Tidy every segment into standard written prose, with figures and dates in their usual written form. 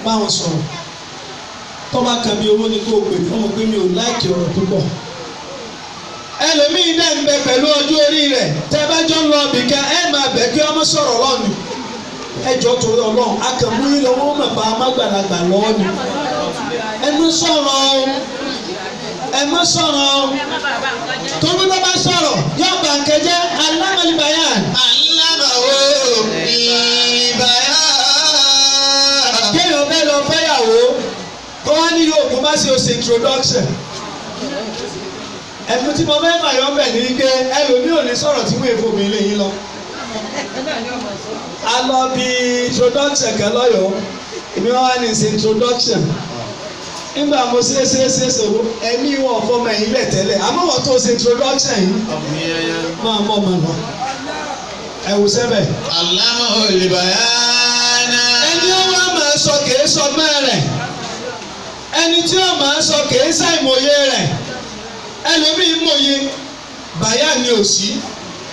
báwọn sọ̀rọ̀ tó bá kan bí owó ní kó o pè fún wọn pé mi ò láìkì ọ̀rọ̀ púpọ̀. ẹlòmíín dẹ̀ ń bẹ pẹ̀lú ọjọ́ orí rẹ̀ tẹ́ bá jọ ń lọ bìkan ẹ máa bẹ̀ kí ọmọ sọ̀rọ̀ lọ́nu ẹjọ́ torí Ọlọ́run akàmú yín lọ́wọ́ mọ̀ bá amágbàlagbà lọ́wọ́ ni ẹ má sọ̀rọ̀ ẹ má sọ̀rọ̀ torí bá bá sọ̀rọ̀ yóò bà ń kẹjẹ́ alámọ̀lì bayan. alámọ̀wò ìbáyà. kéèyàn bẹ́ẹ̀ lọ fẹ́yàwó kó wá ní yóò kó má ṣe o ṣe introduction. ẹ̀fún tí mo fẹ́ fàyọ́ bẹ̀ ní pé ẹlòmíì ò ní sọ̀rọ̀ tí wọ́n èèfò mi lé yín lọ. a lọ bí introduction kan lọ́yọ̀ọ́ èmi wá ní ṣe introduction nígbà mo ṣe sọ̀rọ̀ ẹ̀mí wọn fọmọ ẹ̀yìn lẹ̀ tẹ́lẹ̀ àmọ́ wọ́n tó ṣe introduction yìí máa mọ̀ mọ̀ lọ ẹ̀wù sẹ́bẹ̀. alámọ̀wò ìbáyà. ẹni ó wá máa sọ kìí sọ mẹ́rẹ̀ ẹni tí ó máa sọ kìí ṣàìmọye rẹ̀ ẹlòmíì mọye bàyà ni ò sí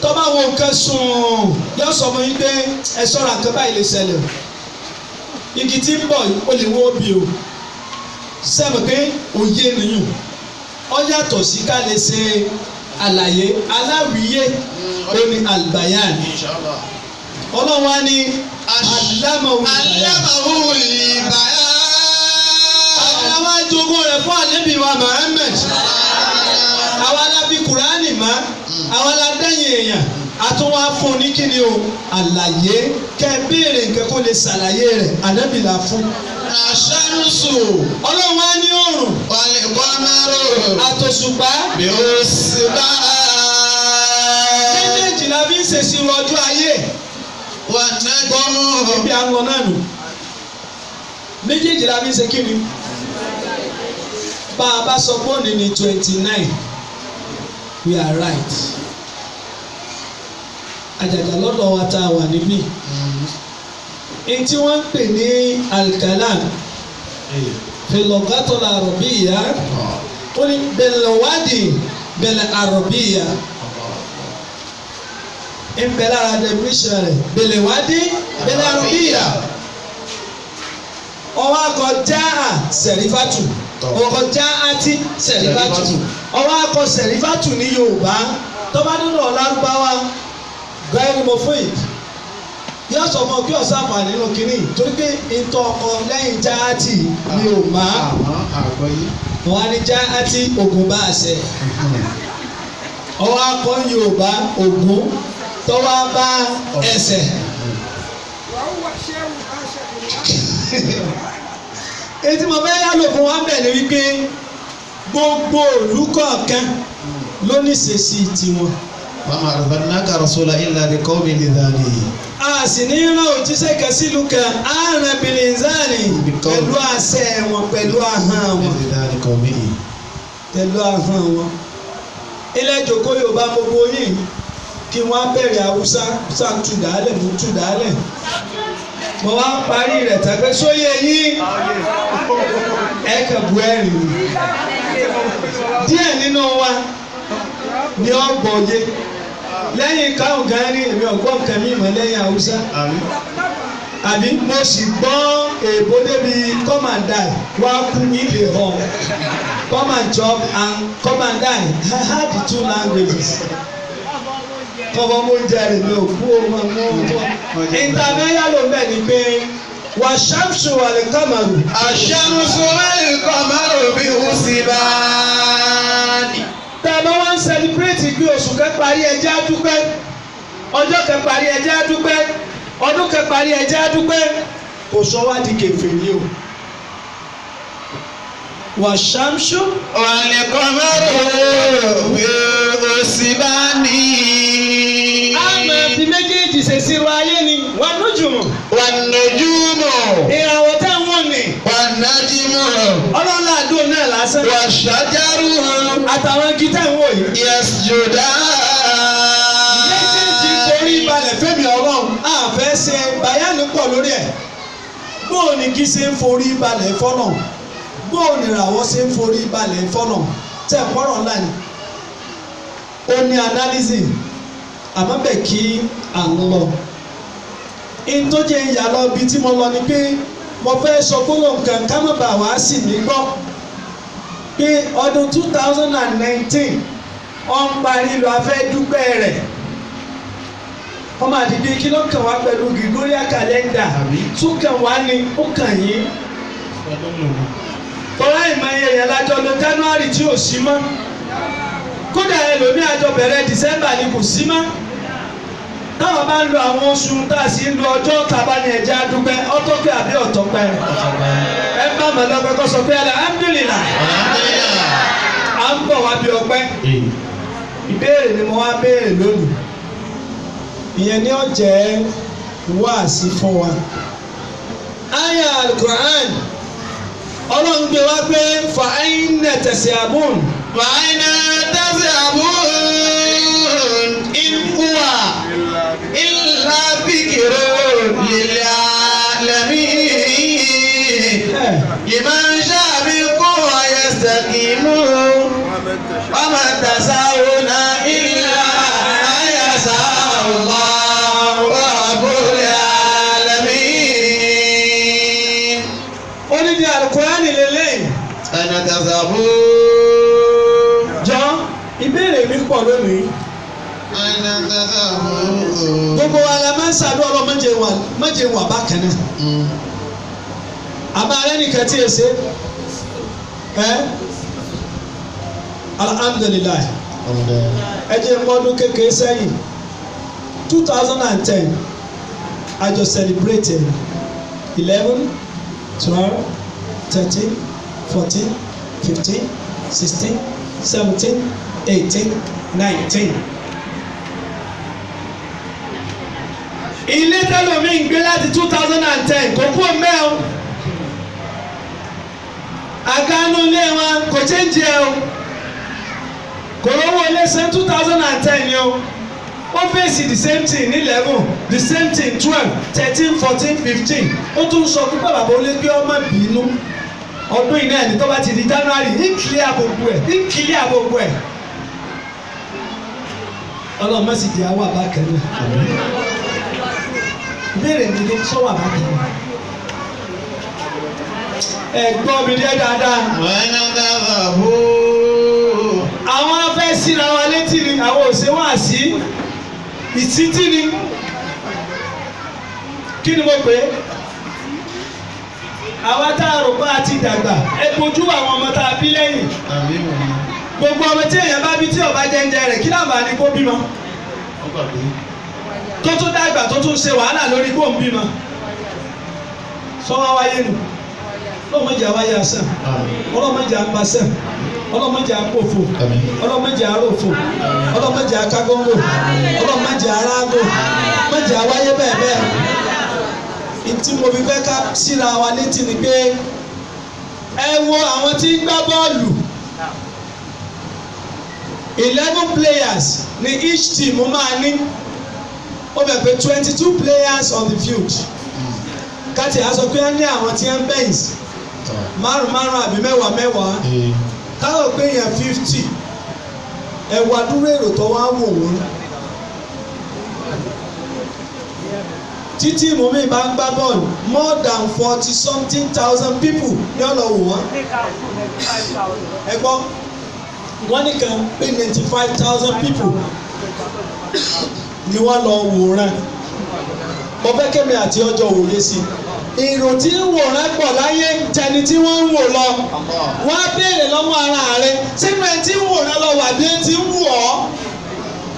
tọ́ba wo nǹkan sùn yọ sọ fún yín pé ẹ sọ̀rọ̀ nǹkan báyìí lè ṣẹlẹ̀ o igi tí ń bọ̀ ó lè wó bí o sẹ́mi pé òye nìyẹn ó yàtọ̀ sí ká lè ṣe àlàyé aláwìyé ó ní albayan ọlọ́run á ní alámọ̀wò ìbáyà. àwọn ajogún rẹ̀ fún ànábì wa Muhammad àwa la bí Kùránì mọ́ àwa la dẹ́yìn èèyàn àtúnwá fún ní kíni o àlàyé kẹ́ béèrè nǹkan kó lè ṣàlàyé rẹ̀ ànábì la fún. àṣàrùsù. ọlọ́run á ní òrùn. wàlẹ̀ kọ́mẹ́rò. àtòṣùpá. bí ó sì bá. méjèèjì la fi ń ṣèṣì rọ̀jò ayé. wà ná gbọ́mọ̀. ibi à ń lọ náà nù. méjèèjì la fi ń ṣe kíni. bá a bá sọ pé òní ní 29 we are right. àjàjà lọ́dọ̀ wa tá a wà níbí. Ntí wọ́n ń pè ní alkalam filogatola arabiya ó ní bẹ̀lẹ̀wádì bẹ̀lẹ̀ arabiya ń bẹ lára definition rẹ̀ bẹ̀lẹ̀wádì bẹ̀lẹ̀ arabiya ọwọ́ akọ jáà sẹ̀rífàtù ọwọ́ akọ jáàtì sẹ̀rífàtù ọwọ́ akọ sẹ̀rífàtù ní Yorùbá tọ́ba nínú Lárúbáwá gbẹ́rù mọ́ fún yìí yóò sọ fún ọ kí ọ̀sán àǹfààní nínú kínní torí pé ìtọ́ ọkọ lẹ́yìn jáàtì ni ò má wọn á ní jáàtì ògùn bá a ṣe ọwọ́ akọ Yorùbá ògùn tọ́wọ́ bá ẹsẹ̀ etí mo fẹ́ yálò fún wa bẹ̀ ni wípé gbogbo olùkọ̀ọ̀kan ló ní ṣèṣì tiwọn. Mama arsalnaka rasula illa biqawmin lidhani. A sì ní rán òjíṣẹ́ kan sílùú kan ààrẹ bìlìnzánì pẹ̀lú àṣẹ wọn pẹ̀lú ahọ́n wọn. lidhani qawmihi. Pẹ̀lú ahọ́n wọn. Ilé ìjòkó Yorùbá gbogbo yìí kí wọ́n bẹ̀rẹ̀ Haúsá tú dàálẹ̀ mú tú dàálẹ̀. Mo wá ń parí rẹ̀ tàbí sóyè yín ẹ kàn bu ẹ̀rìn. Díẹ̀ nínú wa ni ó gbọ́yé. Lẹ́yìn káwọn gan ní èmi ọ̀gbọ́n nǹkan mi mọ̀ lẹ́yìn Haúsá. Àbí mo sì gbọ́ èèbó débi come and die wá kú ilé hàn come and chop and come and die I had the two languages. Kọ́kọ́ mo jẹ èmi ò kú ọmọ mọ́. Ìtàmẹ́yà ló bẹ̀ ni pé wà ṣàmṣù wà lè kọ́mọ̀rù. Ash-shamsu wal-qamaru bi-husbani. Tàbá wá ń sẹlẹ̀bírẹ̀tì bí oṣù kẹparí ẹjẹ́ àdúpẹ́ ọjọ́ kẹparí ẹjẹ́ àdúpẹ́ ọdún kẹparí ẹjẹ́ àdúpẹ́ kò sọ wá di kèfèrí o. Wà ṣàmṣù wal-qamaru bi-husbani. àmọ́ ti méjèèjì ṣèṣirò ayé ni wà nújùmù. wan-nujumu. ìràwọ̀ tẹ́ wọ́n ní. wan-najmu. ọlọ́lá àdó náà lásán. wash-shajaru. àtàwọn gítà ń wò yìí. yasjudan. méjèèjì torí balẹ̀ fẹ́mi ọlọ́run àfẹ́ ṣe bàyánì pọ̀ lórí ẹ̀. bóò ní kí ṣe ń forí balẹ̀ fọ́nà bóò ní ìràwọ̀ ṣe ń forí balẹ̀ fọ́nà tẹ̀ pọ́rọ̀ ńlá ni. ó ní analysis àmọ́ bẹ̀ kí à ń lọ. ìtọ́jẹ́ ìyá lọ bí tí mo lọ ni pé mo fẹ́ sọ gbólóhùn kan ká má bàa wá sí mi gbọ́ pé ọdún 2019 ó ń parí lọ afẹ́ dúpẹ́ rẹ̀ ọmọ àdìdí kí ló kàn wá pẹ̀lú Gregorian calendar tó kàn wá ní ó kàn yín tọ́lá ìmọ̀ ẹ̀yẹ lájọ lọ January tí ò sí mọ́ kódà ẹlòmí àjọ bẹ̀rẹ̀ December ni kò sí mọ́ táwọn bá ń lo àwọn oṣù tá a sì ń lo ọjọ́ tàbá ní ẹ̀jẹ̀ adúpẹ́ ọtọ́pẹ́ àbí ọ̀tọ́pẹ́ ẹ bá mọ̀ lọ́pẹ́ kó sọ pé alhamdulillah à ń bọ̀ wá bí ọpẹ́ ìbéèrè ni mo wá béèrè lónìí ìyẹn ni ó jẹ́ wáàsí fún wa. Aya al-Qur'an Ọlọ́run gbé wá pé fa ayna tas'abun. Fa ayna tas'abun in huwa illa dhikrun lil alamin. Liman sha'a minkum wa yastaqimu wa ma tas'awna illa an yasha Allahu rabbul alamin. Ó ní di Al-Qur'ani lélẹ́yìn. Ayna tas'abun. Jọ ìbéèrè mi pọ̀ lónìí. Ayna tas'abun. Gbogbo wa la máa ń ṣàdúrà Ọlọ́run méje wà bákan náà. Àbá rẹ nìkan tí ẹ ṣe. Alhamdulilayi. Ẹ jẹ́ mọ́dún kékeré sẹ́yìn 2010 I just celebrated 11, 12, 13, 14, 15, 16, 17, 18, 19. Ilé tẹ́lọ̀mí ń gbé láti 2010 kò kú mẹ́ o. Àgánú ilé wọn kò change ẹ o. Kò lówó ilé sẹ́ 2010 ni o. Wọ́n fèsì the same thing ní 11, the same thing 12, 13, 14, 15. Ó tún sọ pé bàbá olè gbé ọmọ bínú. Ọdún iná ẹni tó bá ti di January ní clear gbogbo ẹ̀, ní clear gbogbo ẹ̀. Ọlọ́run má sì di àwọn àbákan náà. Ìbéèrè mi ni sọ́wọ́ àbákan náà. Ẹ gbọ́ mi dé dáadáa. Ayna tas'abun. Àwọn afẹ́ síra wa létí ni àwọn òṣè wá sí ìtítí ni. Kí ni mo pè é? Àwa tá a rò pé a ti dàgbà ẹ kojú àwọn ọmọ tá a bí lẹ́yìn. Gbogbo ọmọ tí èèyàn bá bí tí ọba jẹ́ńjẹ rẹ̀ kí láǹfààní kó bímọ. Tó tún dàgbà tó tún ṣe wàhálà lórí kó ń bímọ. Sọ́wọ́ wáyé nù. Ọlọ́mọdé àwáyé àṣàn. Ọlọ́mọdé àpàṣàn. Ọlọ́mọdé àpòfò. Ọlọ́mọdé àròfò. Ọlọ́mọdé àkágọ́ngò. Ọlọ́mọdé àrágò. Ọlọ́mọdé àwáyé bẹ́ẹ̀ bẹ́ẹ̀. Ntí mo fi fẹ́ ká síra wa létí ni pé ẹ wo àwọn tí ń gbá bọ́ọ̀lù 11 players ní each team máa ní ó bẹ̀ pé 22 players on the field káti a sọ pé wọ́n ní àwọn tí ń bẹ́ǹs márùn àbí mẹ́wàá káwọ̀ pé yẹn 50 ẹ̀wà dúró èrò tó wá wò wọ́n. Tí tíìmù mi bá ń gbá bọ́ọ̀lù more than 40-something-thousand people ní ọ̀nà wò wọ́n. Ẹ gbọ́ wọ́n nìkan pé 95,000 people ni wọ́n lọ wòran. Mo fẹ́ kémi àti ọjọ́ òye sí i. Èrò tí ń wòran pọ̀ láyé tẹni tí wọ́n ń wò lọ. Wọ́n á béèrè lọ́wọ́ ara rẹ̀ sínú ẹ̀ tí ń wòran lọ wà bí ẹ ti ń wù ọ́.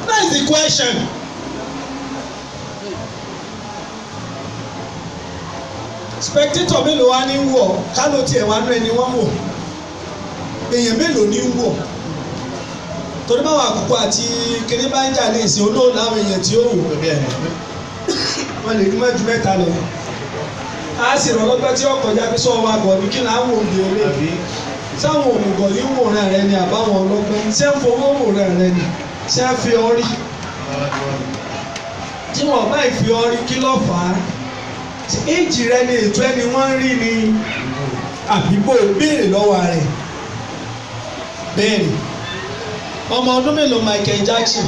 That's the question. Spectator mélòó wá ní wọ̀ kálọ̀ tiẹ̀ wá nú ẹni wọ́n wọ̀ èèyàn mélòó ní wọ̀ torí báwọn àkókò àti kíní bá ń jà ní ìsìn olóòlù àwọn èèyàn tí ó wù wọ́n lè ní mẹ́jú mẹ́ta lọ á sì rán lọ́gbẹ́ tí ọkọ̀ já fi sọ́wọ́ àgọ̀ ní kí láwọn òbí olè sáwọn òmùgọ̀ ní wòran rẹ ni àbáwọn ọlọ́gbẹ́ ṣé ń fowó wòran rẹ ni ṣé ń fi ọrí tí wọ́n bá ìfi ọrí kí ló fà á éèjì rẹ ni ètò ẹni wọ́n rí ni àbíbò béèrè lọ́wọ́ rẹ̀ béèrè ọmọ ọdún mélòó Michael Jackson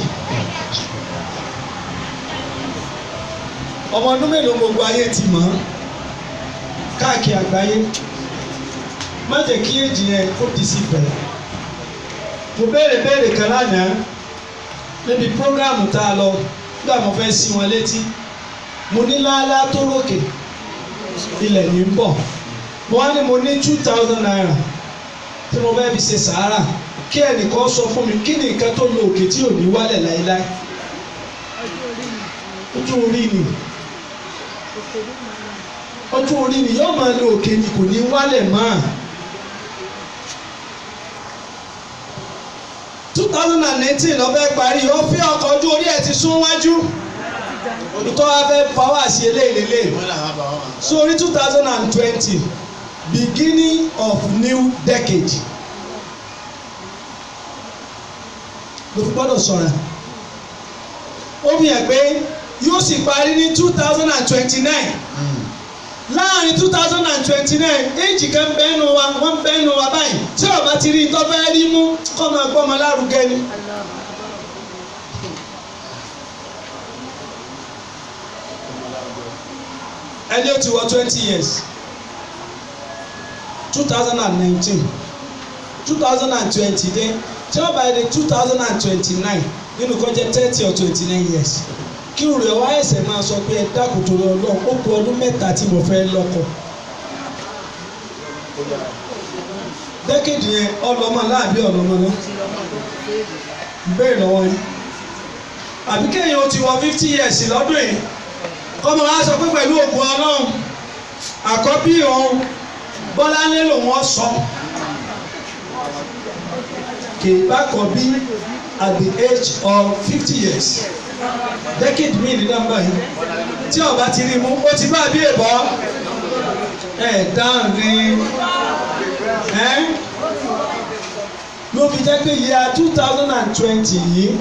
ọmọ ọdún mélòó gbogbo ayé ti mọ̀ káàkiri àgbáyé má jẹ́ kí èjì yẹn kó di sí bẹ̀rẹ̀. mo béèrè kan lánàá níbi prógráàmù tá a lọ nígbà mo fẹ́ sí wọn létí mo ní láálá tó rókè ilẹ̀ ní ń bọ̀ mo wá ní mo ní 2,000 naira tí mo fẹ́ fi ṣe sàárà kí ẹnìkan sọ fún mi kí ni nǹkan tó lo òkè tí ò ní wálẹ̀ láéláé. ojú orí ni yóò máa lo òkè ni kò ní wálẹ̀ mọ́. 2019 ló fẹ́ parí ó fi ọkọ̀ ojú orí ẹ̀ ti sún wájú ìtọ́ wa fẹ́ pàwọ́ àṣì eléyìí sórí 2020 beginning of new decade ló fi gbọ́dọ̀ sọ̀rọ̀ ó fi hàn pé yóò sì parí ní 2029 láàrin 2029 éjì kan bẹ́ẹ̀nu wa wọ́n bẹ́ẹ̀nu wa báyìí tí ọba ti rí tó fẹ́ rí mú kọ́ máa gbọ́ ọmọ lárugẹ ni. ẹni ó ti wọ 20 years 2019 2020 dé tí wọ́n bá yẹ de 2029 nínú kó jẹ́ 30 or 29 years kí n rẹ̀ wá ẹsẹ̀ máa sọ pé ẹ dákun torí Ọlọ́run ó kù ọdún mẹ́ta tí mo fẹ́ lọ́kọ. dẹ́kẹ̀dì yẹn ọlọ́mọ láàbí ọlọ́mọ náà bẹ́ẹ̀ lọ́wọ́ yín àbí kéèyàn ó ti wọ 50 years lọ́dún yìí kọ́mọ wa sọ pé pẹ̀lú ògùn Ọlọ́run àkọ́bí òun Bọ́lá nílò wọn sọ kì í bá kọ́ bí at the age of 50 years decade mi ní nọ́mbà yìí tí ọba ti rí mú ó ti bá bí èbọ dáhùn ní ló fi jẹ́ pé yíya 2020 yìí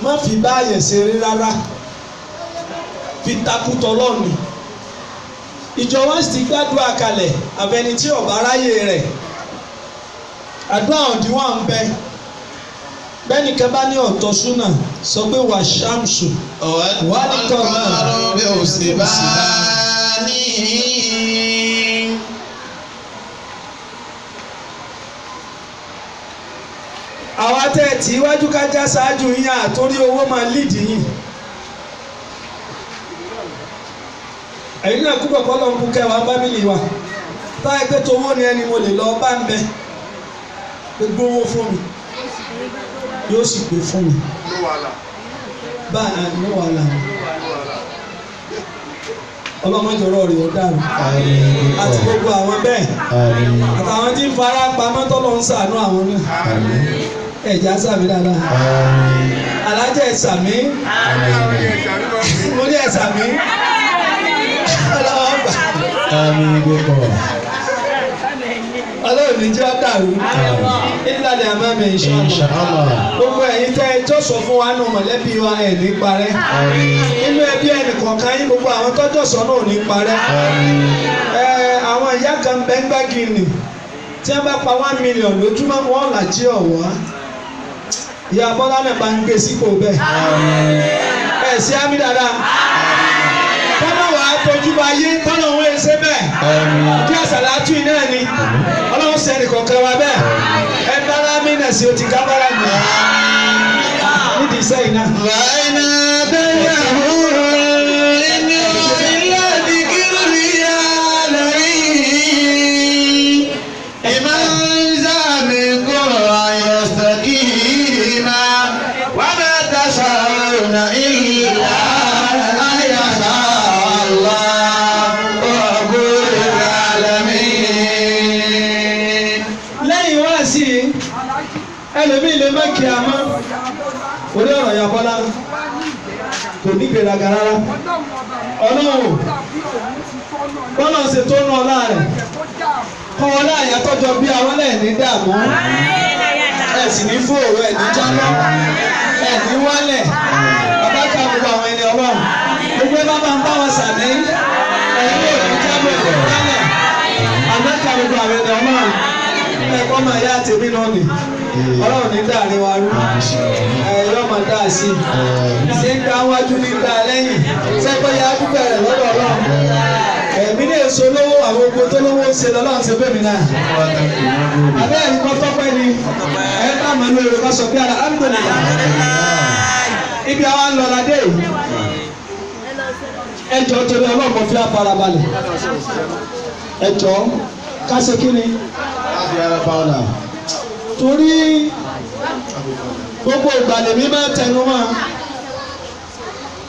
má fi báyẹ̀ ṣeré rárá fi takùtọ̀ lọ́nù ìjọ wọn sì ti gbàdúrà kalẹ̀ àbẹni tí ọba aráyè rẹ̀ àdúrà òdiwọ̀n ń bẹ bẹ́ẹ̀ni kan bá ní ọ̀tọ̀ súnà sọ pé wà ṣàmùsù wà ní kọ́ọ̀mù bí o sì bá ní. àwa tẹ́ ẹ̀ tí iwájú kájá ṣáájú yín àtórí owó máa lídìí yín. ẹ̀yin náà kúbọ̀ kọ́ lọ́n kú kẹwàá bábílì wa táyà pé tówó ni ẹni mo lè lọ bá ń bẹ gbogbo owó fún mi yóò sì gbé fún mi báyà ní wàhálà ọlọ́mọdé ọ̀rọ̀ rẹ̀ ó dàrú àti gbogbo àwọn bẹ́ẹ̀ àtàwọn tí ń fara pamọ́ tọ́lọ́ ń ṣàánú àwọn náà ẹ̀já sàmì dáadáa alájẹ ẹ̀sàmì mo ní ẹ̀sàmì ọlọ́wọ́ gbà. Ọlọ́run ní jẹ́ dàrú ìlànà àmàmì inshallah gbogbo ẹ̀yin tẹ́ ẹjọ́ sọ fún wa nù mọ̀lẹ́bí wa ẹ̀ ní parẹ́ nínú ẹbí ẹnì kọ̀ọ̀kan yín gbogbo àwọn tọ́jọ́ sọ náà ò ní parẹ́ àwọn ìyá kan bẹ́ńgbàgìrì tí wọ́n bá pa 1 million lójúmọ́ wọn làjí ọ̀wọ́ ìyá Bọ́lá náà bá ń gbé sípò bẹ́ẹ̀ ẹ̀ sí àmì dáadáa kọ́nà wà á tójú bá yé kọ́nà òun ẹ̀ ṣe bẹ́ẹ̀ kí àṣàlátù iná ni ọlọ́run sẹ́ni kọ̀ọ̀kan wa bẹ́ẹ̀ ẹ bára mi nà sí o ti ká bára mi nídìí sẹ́yìn náà. wàhálà bẹ́ẹ̀ àbúrò ẹni ọ̀rẹ́lá ti kiri àlàyé ìmọ̀ ìsàmì kúrò àyẹ̀sẹ̀ kì í máa wà bá tàṣà ọ̀nà ìlà àyàṣà Allah Rabbul Alamin. lẹ́yìn wá sí i ẹlòmíì lè má kí a mọ́ orí ọ̀rọ̀ ya Bọ́lá kò ní gbèrágà rárá ọlọ́run bọ́lá ṣe tó ná ọlá rẹ̀ kọ́ ọlá àyàtọ́jọ bí àwọn ẹ̀ ní dààmú ẹ̀ sì ní fòrò ẹ̀ ní jábọ́ ẹ̀ ní wálẹ̀ bàbá ká gbogbo àwọn ẹni ọlọ́run gbogbo ẹ bá ń bá wọn sàmì ẹ̀ ní òní jábọ̀ ẹ̀ ní wálẹ̀ àbá ká gbogbo àwọn ẹni ọlọ́run ẹ̀kọ́ máa yá tèmi náà nì ọlọ́run ní dáàrin wa rú yọ máa dá sí i ṣé ń ká wájú ní dá lẹ́yìn sẹ́pẹ́ ya dúpẹ́ rẹ̀ lọ́dọ̀ ọlọ́run ẹ̀mí ní èso lówó àwọn ogun tó lówó ṣe lọ́lọ́run ṣe bẹ́ẹ̀ mi náà. Abẹ́ ẹ̀rí kọ́ tọ́pẹ́ ni ẹ bá mọ̀ ní Yorùbá sọ pé alhamdulillah. Ibi àwa ń lọ ládé yìí. Ẹ jọ̀ọ́ torí ọlọ́mọ fi àfarabalẹ̀. Ẹ jọ̀ọ́ ká ṣe kí ni? Torí gbogbo ìgbàlè mi máa tẹnu mọ́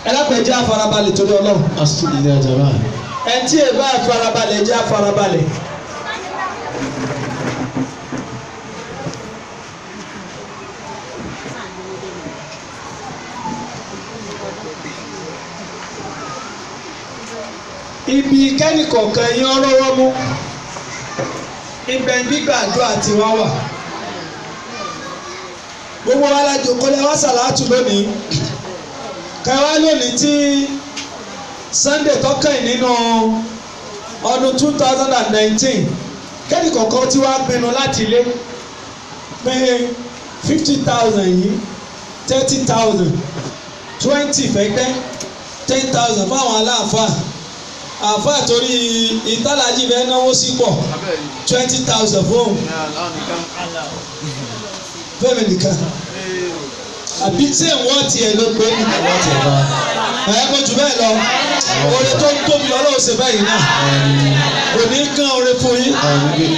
ẹlẹ́pẹ̀jẹ́ àfarabalẹ̀ torí Ọlọ́run. Ẹ tí ẹ bá àfarabalẹ̀ jẹ́ àfarabalẹ̀. Ibi kẹ́nìkọ̀ọ̀kan yín ọlọ́wọ́ mú ibẹ̀ gbígbàdúrà tí wọ́n wà. Gbogbo wa la jókòó lẹ wá sàlátù lónìí. Kẹwàá lónìí tí Sunday tọ́kàn nínú ọdún 2019 kẹ́nìkọ̀ọ̀kan tí wàá pinnu láti lé pé 50,000 yìí 30,000 20 fẹ́gbẹ́ 10,000 fáwọn aláàfáà. Àfáà torí ìtàlájì fẹ́ náwó sí pọ̀ 20,000 fóun fẹ́mi nìkan àbí tí èèwọ̀ tiẹ̀ ló gbé ní ìwọ̀ tiẹ̀ lọ ẹ̀ kó jù bẹ́ẹ̀ lọ oore tó ń tóbi Ọlọ́run ṣe báyìí náà kò ní kán oore fún yín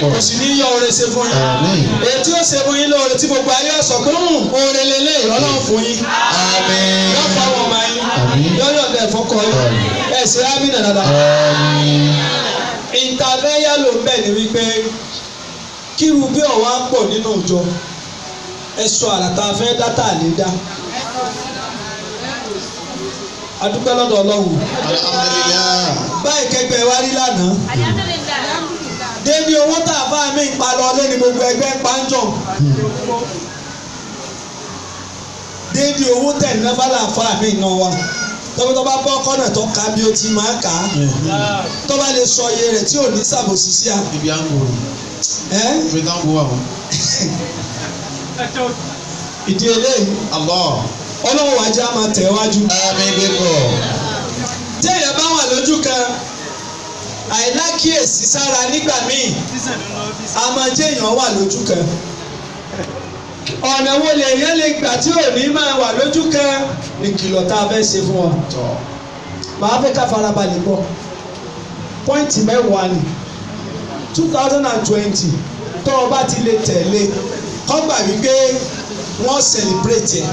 kò sì ní yọ oore ṣe fún yín èyí tí ó ṣe fún yín lóore tí gbogbo ayé ọ̀sọ̀ pé oore lélẹ̀ Ọlọ́run fún yín yọ fún àwọn ọmọ yín yọ yọ̀ dẹ̀ fọkọ yín ẹ̀ ṣe ámínà dáadáa. Ìtàfẹ́yà ló ń bẹ̀ ní wípé kíru bí ọ̀wá pọ̀ nínú ìjọ ẹ sọ àràtà fẹ́ dátà lè dá. Adúpẹ́ lọ́dọ̀ Ọlọ́run. Báyìí kẹgbẹ́ wa rí lánàá. Débi owó tá a bá mi ń pa lọ lé ní gbogbo ẹgbẹ́ ń pa ń jọ. Débi owó tẹ̀ ní bá làǹfà mi ń ná wa. Tọ́bí bá bọ́ kọ́nà tó ka bí o ti máa kà á. Tó bá lè sọ iye rẹ̀ tí ò ní ṣàbòsí sí a. Ibi à ń wò. Ibi à ń wò àwọn. Ìdí eléyìí. Ọlọ́run wájú á máa tẹ̀ wájú. Àmín bíbọ̀. Tí èèyàn bá wà lójú kan àìlákíyèsí sára nígbà míì a máa jẹ́ èèyàn wà lójú kan. Ọ̀nà wo lèèyàn lè gbà tí ò ní máa wà lójú kan ní kìlọ̀ tá a fẹ́ ṣe fún wa. Màá fẹ́ ká farabalẹ̀ gbọ́. Pọ́ìntì mẹ́wàá ni 2020 tó o bá ti lè tẹ̀lé kọ́ gbà wípé wọ́n celebrate ẹ̀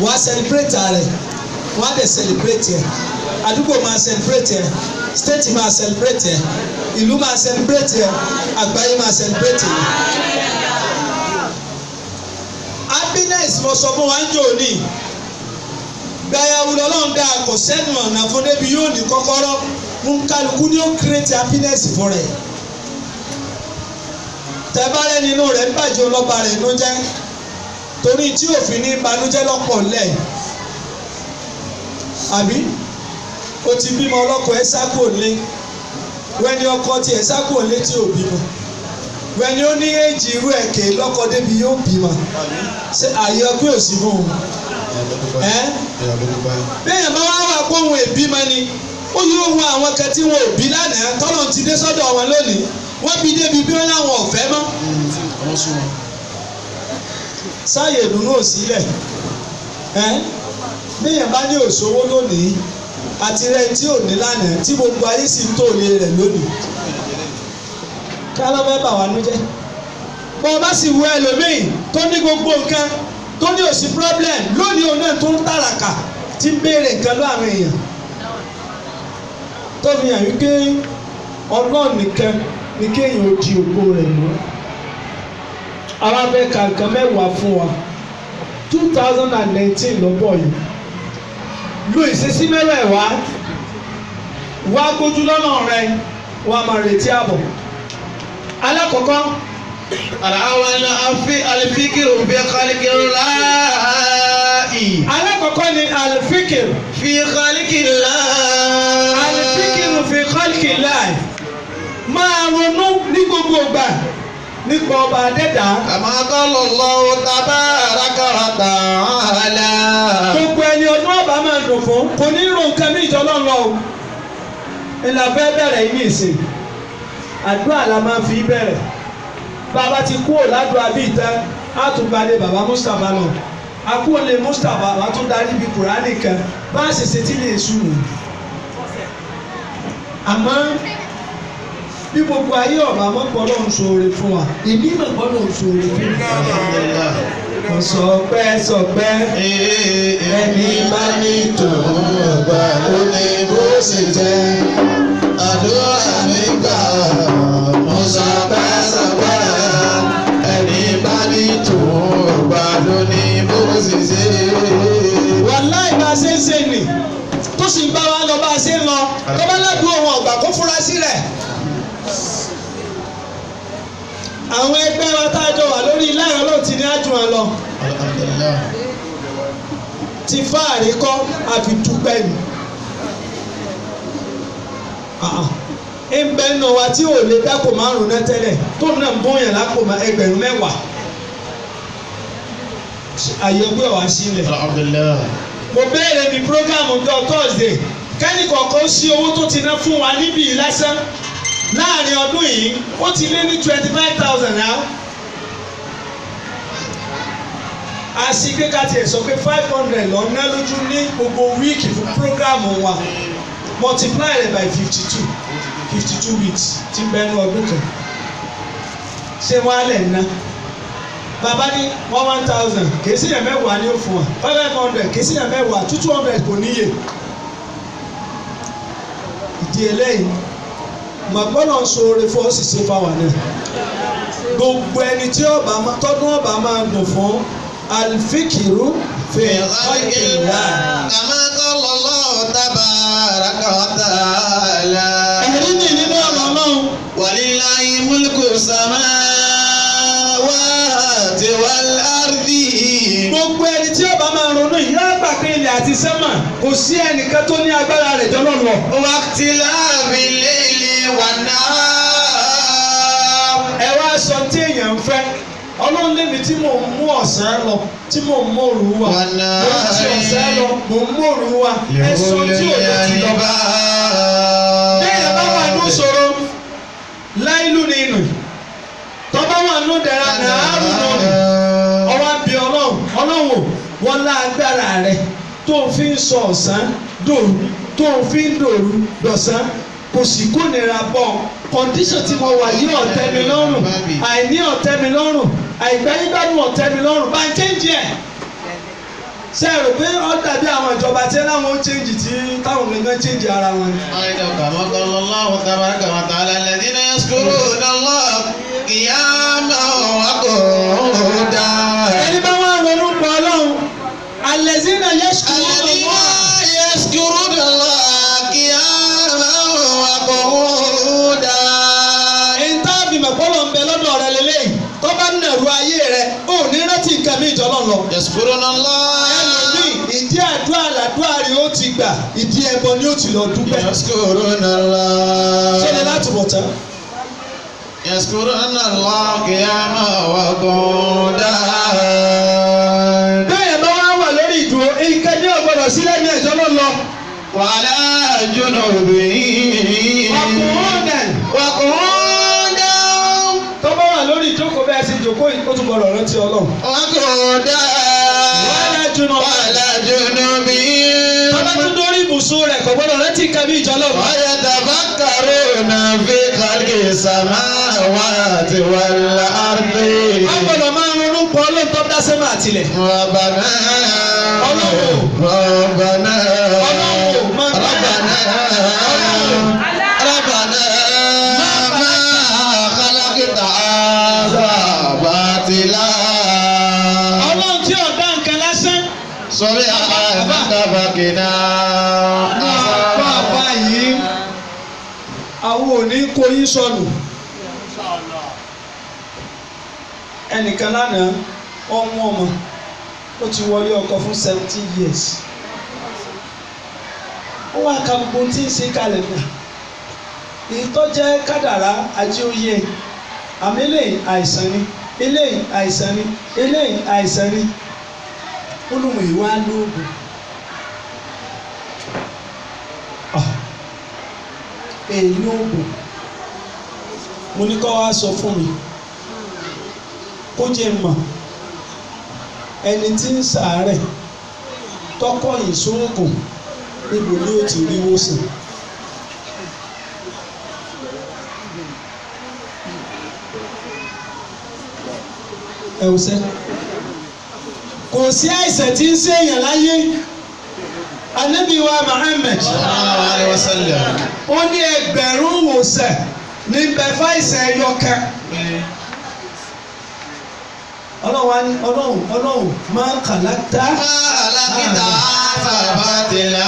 wọ́n á celebrate rẹ̀ wọ́n á dẹ̀ celebrate ẹ̀ àdúgbò máa celebrate ẹ̀ state máa celebrate ẹ̀ ìlú máa celebrate ẹ̀ àgbáyé máa celebrate ẹ̀. Happiness mo sọ fún wa ń jò ní gbàyàwó lọ́lọ́run dá kò sẹ́nu ọ̀nà fún débi yóò ní kọ́kọ́rọ́ ń kálukú ní ó create happiness fún rẹ̀. Tẹ́bárẹ́ nínú rẹ̀ ń bàjẹ́ ọlọ́ba rẹ̀ nú jẹ́ torí tí òfin ní ìbànújẹ́ lọ́pọ̀ lẹ̀ àbí o ti bímọ ọlọ́kọ ẹ sákò lé wẹ́ni ọkọ tí ẹ sákò lé tí ò bímọ wẹ́ni ó ní èjì irú ẹ̀kẹ́ lọ́kọ débi yóò bímọ ṣé àyè ọgbẹ́ òsì fún un bẹ́ẹ̀ bá wá wà pé òun èbímọ ni ó yóò wọ àwọn kan tí wọn ò bí lánàá tọ́lọ̀ ti dé sọ́dọ̀ wọn lónìí wọ́n bí débi bí wọ́n láwọn ọ̀fẹ́ mọ́. Sáyè ìdùnnú òsílẹ̀ bẹ́ẹ̀ bá ní òṣòwò lónìí àti rẹ̀ tí ò ní lánàá tí gbogbo ayé sì ń tòlé rẹ̀ lónìí. Kí ló fẹ́ bà wá nú jẹ́? Bọ́ bá sì wọ ẹlòmíì tó ní gbogbo nǹkan tó ní òsì problem lónìí òun náà tó ń tàràkà tí ń béèrè nǹkan lọ́ àwọn èèyàn. Tó fi hàn wípé Ọlọ́run nìkan ní kéèyàn ó di ògo rẹ̀ mú. Àwọn abẹ́ kàǹkàn mẹ́wàá fún wa 2019 lọ́bọ̀ yìí. Lo ìṣesí mẹ́wẹ̀ẹ̀wá wá gbójú lọ́nà rẹ̀ wá máa retí àbọ̀. Alákọ̀ọ́kọ́. Al-awwal al-fikru fi khalqillahi. Alákọ̀ọ́kọ́ ni al-fikr fi khalqillahi. Al-fikru fi khalqillahi. Máa ronú ní gbogbo ìgbà nípa ọba adẹ́dá. Kama qala Allahu tabaraka wa ta'ala. Gbogbo ẹni ọdún ọba máa dùn fún kò ní ro nǹkan ní ìjọ lọ́nà o. Ìlànà fẹ́ bẹ̀rẹ̀ yìí nìsín. àdúrà la máa fi bẹ̀rẹ̀ bàbá ti kúrò ládùúgbò àbí ìtàn á tún gbalẹ̀ bàbá Mustapha lọ akúọ̀lẹ̀ Mustapha wà tún darí bí Kùránì kan bá a ṣe ṣe tí lè sùn nù àmọ́ bí gbogbo ayé ọ̀bà mọ́pọ̀ ló ń ṣoore fún wa èmi mọ̀pọ̀ ló ń ṣoore fún wa. Sọpẹ́ ẹni bá ní tòun ọgbà ló ní bó ṣe jẹ́ àdúrà mi gbà mo sọpẹ́ ẹni bá ní tòun ọgbà ló ní bó ṣe jẹ́. wàláì bá a ṣe ń ṣe nì tó sì ń bá wa lọ bá a ṣe ń lọ tó bá ládùúgbò wọn ọgbà kó fura sí rẹ̀. àwọn ẹgbẹ́ wa tá a jọ wà lórí ilé ẹ̀rọ ló ti ní àjùmọ̀ lọ. ti fáàrí kọ́ àfi dúpẹ́ ni. ń bẹ nù wa tí ò lè dáko márùn náà tẹ́lẹ̀ tó náà ń bóyá lápò ẹgbẹ̀rún mẹ́wàá. àyẹ̀wò ẹ̀ wá sílẹ̀. mo béèrè ní programu ọjọ́ Thursday kẹ́ni kọ̀ọ̀kan sí owó tó ti ná fún wa níbí lásán láàrin ọdún yìí ó ti lé ní 25,000 náà. àṣìgbé ká tiẹ̀ sọ pé 500 lọ ná lójú ní gbogbo wíìkì fún prógráàmù wa multiply it by 52 weeks tí bẹ́ẹ̀ ní ọdún kan ṣé wọ́n á lẹ̀ ná bàbá ní 1,000 kìí sí yẹn mẹ́wàá ní ó fún wa 500 kìí sí yẹn mẹ́wàá 200 kò níye ìdí eléyìí màgbọ́nà sóore fún ọ́sì sí fáwọn náà gbogbo ẹni tí tọ́dún ọba máa dùn fún alifikiru fi ọ̀kìlá. kama qala Allah tabaraka wa ta'ala. ẹ̀rí ni nínú ọ̀rọ̀ náà. walillahi mulku samawati wal ardi. gbogbo ẹni tí ọba máa ronú ìyá àgbà pé ilẹ̀ àti sẹ́mà kò sí ẹnìkan tó ní agbára rẹ̀ jọ́nà lọ. waqtilabil layli wan nahar. ẹ wá sọ tí èèyàn ń fẹ́ ọlọ́run lémi tí mò ń mú ọ̀sán lọ tí mò ń mú òru wa mo ń ti ọ̀sán lọ mò ń mú òru wa ẹ sọ tí ò lè ti lọ bá. bẹ́ẹ̀ bá wà ní ìṣòro láìlú ni inú tọ́ba wà ní ìdẹ̀ra nàárù náà ni ọwọ́ bí ọlọ́run wọn lágbára rẹ tó fi ń sọ ọ̀sán dòru tó fi ń dòru dọ̀sán kò sì kó nira bọ̀ condition tí mo wà yí ọ̀tẹ́ mi lọ́rùn àìní ọ̀tẹ́ mi lọ́rùn àìgbáyégbádùn ọ̀tẹ́ mi lọ́rùn bá ń change ẹ̀ ṣe é rò pé ó dàbí àwọn ìjọba tí láwọn ó change tí táwọn gangan change ara wọn ni. kama qala Allahu tabaraka wa ta'ala alladhina yazkuruna Allaha qiyaman wa qu'udan. ẹni bá wọn ronú pọ̀ ọlọ́run alladhina yazkuruna Allaha qiyaman wa qu'udan. ìntàbí mọ̀pọ́lọ̀ ń bẹ lọ́dọ̀ rẹ lélẹ́yìn tó bá ń nàrú ayé rẹ ò ní rántí nǹkan mi ìjọ lọ́nà. yazkuruna Allah. ẹlòmíì ìdí àdúrà làdúrà rẹ ó ti gbà ìdí ẹbọ ni ó ti lọ dúpẹ́. yazkuruna Allah. ṣé ni láti bọ̀ tán. yazkuruna Allah qiyaman wa qu'udan. bẹ́ẹ̀ bá wá wà lórí ìdúró nǹkan ní ọ̀gbọ́dọ̀ sílẹ̀ ní ẹ̀jọ́ lọ́nà. wala junubihim. wàkùnrin tó bá wà lórí ìjókòó bẹ́ẹ̀ sì jókòó yìí ó tún gbọ́dọ̀ rántí Ọlọ́run. wala junubihim. tọ́lá tún dórí ibùsùn rẹ̀ kò gbọ́dọ̀ rántí nǹkan bí ìjọ lọ́wọ́. yatafakkaruna fi khalqis samawati wal ardi. a gbọ́dọ̀ máa ronú pọ̀ Ọlọ́run tó dá sẹ́mà àtìlẹ̀. Rabbana ma khalaqta hadha batila. Ọlọ́run tí ò dá nǹkan lásán. Sọ̀rí àbákínà. Bàbá yìí àwọn ò ní kó yín sọnù. Ẹnìkan lánàá ọmọ ó ti wọlé ọkọ fún 17 years. Ó wá ka gbogbo tí ń ṣe kalẹ̀ náà. Èyí tó jẹ́ kádàrá ajé oyè àmì eléyìí àìsàn ni eléyìí àìsàn ni eléyìí àìsàn ni. Olùmọ̀ ìwà lóògùn. Èyí lóògùn. mo ní kó wá sọ fún mi kó jẹ́ mọ̀ ẹni tí ń ṣàárẹ̀ tọkọ̀yìn sóògùn níbo ni ó ti rí wòsàn. ẹ ò sẹ́ kò sí àìsàn tí ń ṣèyàn láyé Ànábì wa Muhammad sallallahu alaihi wasallam. ó ní ẹgbẹ̀rún wòsàn níbẹ̀ fáìsàn ẹyọ kan. ọlọ́run máa ń kàlákítà. alákìtà fàbàtìlá.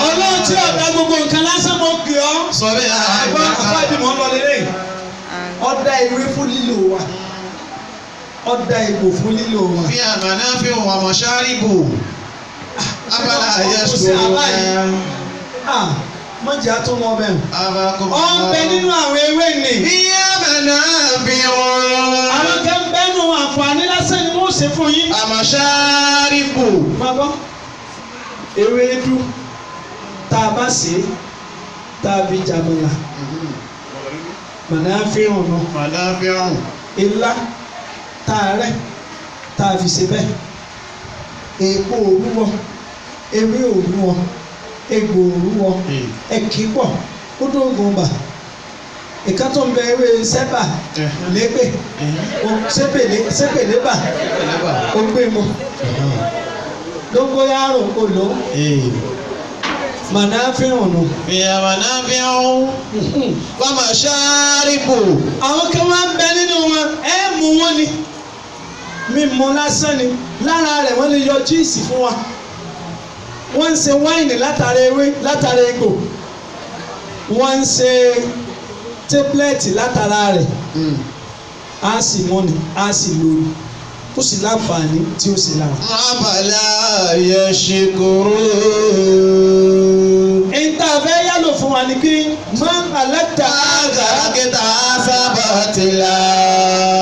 ọlọ́run tí ọ̀dà gbogbo nǹkan lásán mọ́ kì ọ́. sọ bí àgbọn àfáàbí mọ́ lọ lélẹ̀. ọ̀dà ìwé fún lílo wa. ọ̀dà ìbò fún lílo wa. fi àmàna fi wà mọ̀ṣáríbù. abala ayẹ́sùn. mọ̀jà tó mọ bẹ́ẹ̀. abakum. ọ ń bẹ nínú àwọn ewé ni. fi àmàna fi wọ́n. àwọn kan bẹ́nu àǹfààní lásán ni wọ́n ṣe fún yín. àmọ̀ṣáríbù. Bàbá ewédú tá a bá sè é tá a fi jàmọ̀là màná fi hàn náà. màdá fi hàn. ilá tá a rẹ̀ tá a fi ṣe bẹ́ẹ̀ èèpo òwúwọ ewé òwúwọ egbò òwúwọ ẹ̀kípọ̀ ó dóngùn bà ìka tó ń bẹ ewé sẹ́bà lépè sépèlébà ó gbé mu dóngóyárò olò màná fi hàn nù. ìyá màná fi hàn. wà mọ̀ṣáríbù. àwọn kan máa ń bẹ nínú wọn ẹ mú wọn ni mímu lásán ni lára rẹ̀ wọ́n lè yọ jíìsì fún wa wọ́n ń ṣe wáìnì látara ewé látara egbò wọ́n ń ṣe tébúlẹ̀tì látara rẹ̀ á sì mọ́ni á sì lórí ó sì láǹfààní tí ó sì lára. abala yashkuru. ìta fẹ́ yálò fún wa ni pé máa ń aláta àgàkítà sábàtìlá.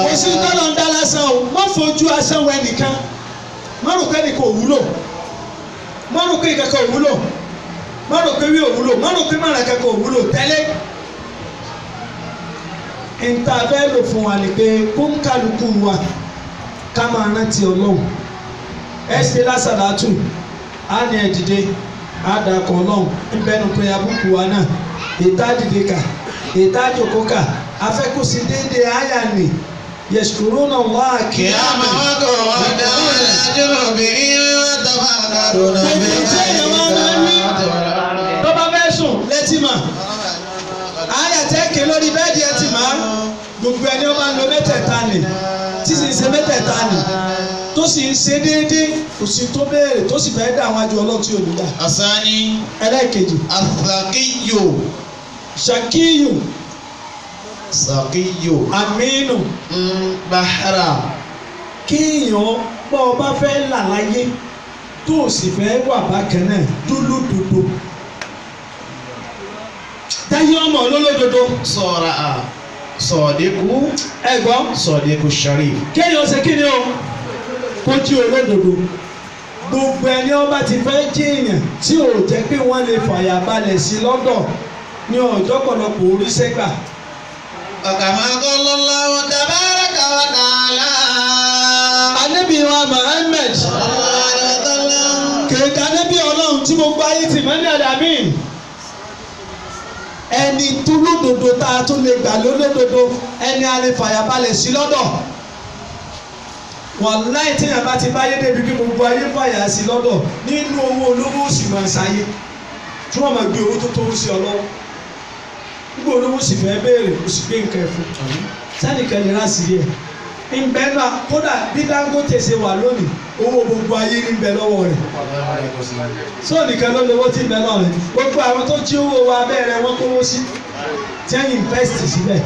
kò sí tọ́lọ̀ ń dá lásán o má fojú asán wẹ nìkan má rò pé nìkan ò wúlò má rò pé ìkankan ò wúlò má rò pé wí ò wúlò má rò pé màrà kankan ò wúlò tẹ́lẹ̀. ìta fẹ́ lò fún wa ni pé kó ń kálukú wa ká máa rántí Ọlọ́run ẹ ṣe lásàlátù á ní ẹ dìde á dàkọ̀ Ọlọ́run níbẹ̀nu pé abúkù wa náà ètà dìde kà ètà jòkó kà afẹ́kùsí déédéé àyà nì yashkuruna Allah kìámà wọn kò wọ́n dá ẹjọ́ obìnrin wọn tọ́ba kàdúnà tó bá fẹ́ sùn létí mà àyà tẹ́kẹ̀ lórí bẹ́ẹ̀dì ẹ ti mà gbogbo ẹni ó máa ń lo mẹ́tẹ̀ẹ̀ta nì tí sì ń ṣe mẹ́tẹ̀ẹ̀ta nì tó sì ń ṣe déédéé kò sí tó béèrè tó sì fẹ́ dá àwọn àjọ Ọlọ́run tí ò ní dà. asani. ẹlẹ́ẹ̀kejì. asakiyo. shakiyu. sakiyo. aminu. bahara. kéèyàn bọ́ ọ bá fẹ́ là láyé tó o sì fẹ́ wà bákan náà dúlúdúdú. táyé ọmọ olólódodo. sọ̀rọ̀ a sọ̀dẹ́kù. ẹ̀gbọ́n. sọ̀dẹ́kù sharif. kéèyàn ṣe kí ni o kó jí olódodo gbogbo ẹni ọba ti fẹ́ jí èèyàn tí ò jẹ́ pé wọ́n lè fàyà balẹ̀ sí lọ́dọ̀ ní ọjọ́ pọ̀lọpọ̀ orí sẹ́gbà. ọ̀kàmá Allahu tabaraka wa ta'ala. Ànábì wa Muhammad kèéka Ànábì Ọlọ́run tí gbogbo ayé ti mọ́ ní àdàmì ẹni tó lódodo tá a tún lè gbà lólódodo ẹni a lè fàyà balẹ̀ sí lọ́dọ̀. wàláì tí yàrá bá ti báyé débi kí gbogbo ayé fàyà sí lọ́dọ̀ nínú owó olówó sì máa ṣayé tí wọ́n máa gbé owó tó tó sí ọ lọ́wọ́ gbogbo olówó sì fẹ́ béèrè kò sì gbé nǹkan ẹ̀fọ́ sẹ́nìkan lè rà sí ẹ̀ ńbẹ́ náà kódà bí Dangote ṣe wà lónìí owó gbogbo ayé ń bẹ lọ́wọ́ rẹ̀ sóònìkan ló lówó tí ń bẹ lọ́wọ́ rẹ̀ gbogbo àwọn tó jí owó wa abẹ́rẹ́ wọn kówó sí tí wọ́n invest síbẹ̀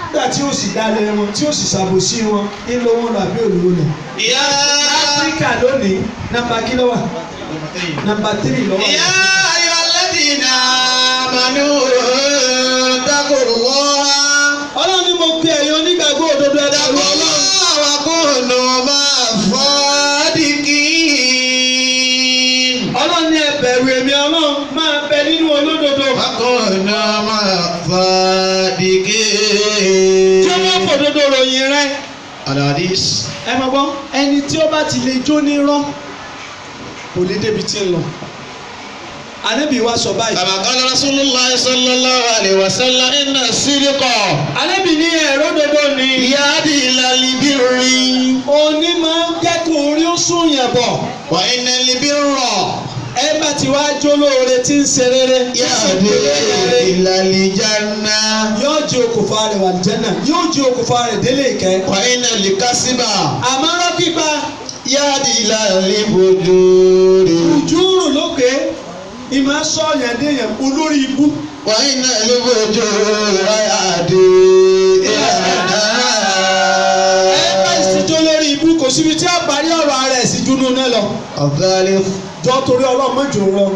nígbà tí ó sì dalẹ̀ wọn tí ó sì ṣàbòsí wọn ńlọ wọn lọ àbí olówó lọ. Áfíríkà lónìí nàmbà kí ló wà nàmbà 3 ló wà. Yā ayyuhalladhīna āmanū ittaqullāha. Ọlọ́run ni mo pe ẹ̀yin onígbàgbọ́ òdodo ẹ̀dá lu Ọlọ́run. wa kunū ma'a ṣ-ṣādiqīn. Ọlọ́run ni ẹ bẹ̀rù èmi Ọlọ́run máa bẹ nínú olódodo. wa kunū ma'a ṣ-ṣādiqīn. rẹ. Al-hadith. Ẹ máa gbọ́ ẹni tí ó bá ti lè jó ní rán kò lè débi tí ń lọ. Ànábì wa sọ báyìí. Kama qala Rasulullah sallallahu alaihi wasallam inna as-sidqa. Ànábì ní ẹ̀rọ dodo ni. Yahdi ila al-birri. Òní máa ń jẹ́ kó orí ó sún yẹn bọ̀. Wa inna al-birra. Ẹ bá ti wá jó lóore tí ń ṣe rere. Yahdi ila al-janna. Yóò jí okùnfà rẹ̀ wà lìjẹ́nà. Yóò jí okùnfà rẹ̀ délé ìkẹ́. Wa inna al-kasiba. Àmọ́ rọ́ pípa. Yahdi ila al-fujuri. Ojúrù lókè. Ìmọ̀ sọ̀yàn déyàn olórí ibú. Wa inna al-fujura yahdi ila an-nar. Ẹ bá ìsìnjó lórí ibú kò síbi tí a parí ọ̀rọ̀ ara ẹ̀ sí dúnú náà lọ. Al-thalith. Jọ torí Ọlọ́run mọ́jọ rọ.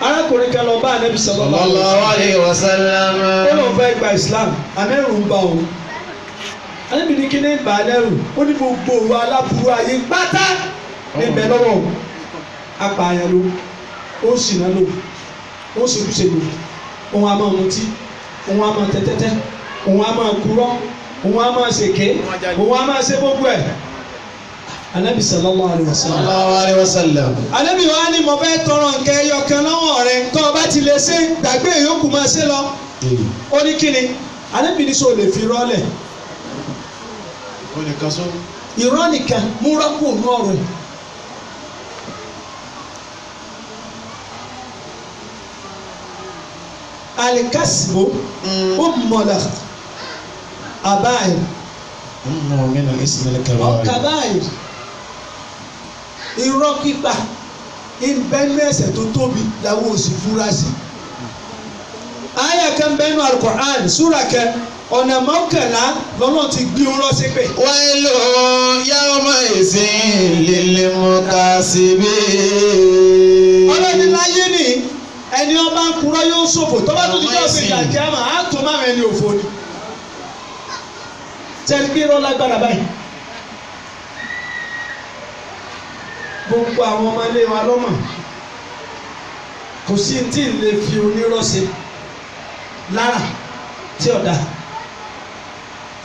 Arákùnrin kan lọ bá Ànábì sallallahu alaihi wasallam. Ó lọ fẹ́ gba Islam, àmẹ́rù ń bá òun. Ànábì ní kí ní bà á lẹ́rù, ó ní gbogbo òru aláburú ayé pátá níbẹ̀ lọ́wọ́ apààyàn ló. Ó sì náà lò, ó sì kúṣe lò, òun á máa mutí, òun á máa tẹ́tẹ́tẹ́, òun á máa kúrọ́, òun á máa ṣèké, òun á máa ṣe gbogbo ẹ̀. Ànábì sallallahu alaihi wasallam. Sallallahu alaihi wasallam. Ànábì wa ni mo fẹ́ tọrọ nǹkan ẹyọ kan lọ́wọ́ rẹ tó o bá ti lè ṣe gbàgbé ìyókù máa ṣe lọ. Ó ní kíni? Ànábì ní sọ lè fi rọ́lẹ̀. Ó ní kan sọ. Irọ́ nìkan mú rọ́pò ní ọ̀rọ̀ ẹ̀. Alikasibo ummala abayi min al-ism al-kaba'ir. ọkabayi irọ́ pípa ìbẹ́nu ẹ̀ṣẹ̀ tó tóbi làwọn ò sì fura sí. Àyá kan bẹ́nu Al-Qur'an súra kan ọ̀nà mọ́kànlá lọ́nà ti gbé orọ́ sí pé. Wailu yawma izin lil mukasibin. Ọlọ́ni láyé ni ẹni ọba ń kúrọ́ yóò ṣòfò tó bá tó ti jọ́ sí ìdàkẹ́ àmà á tó má rẹ̀ ní òfò ni. Tẹ́lẹ̀ bí irọ́ lágbára báyìí. Gbogbo àwọn ọmọ ilé wa lọ́mọ kò sí tí ì lè fi onírọ́ ṣe lára tí ọ̀dà.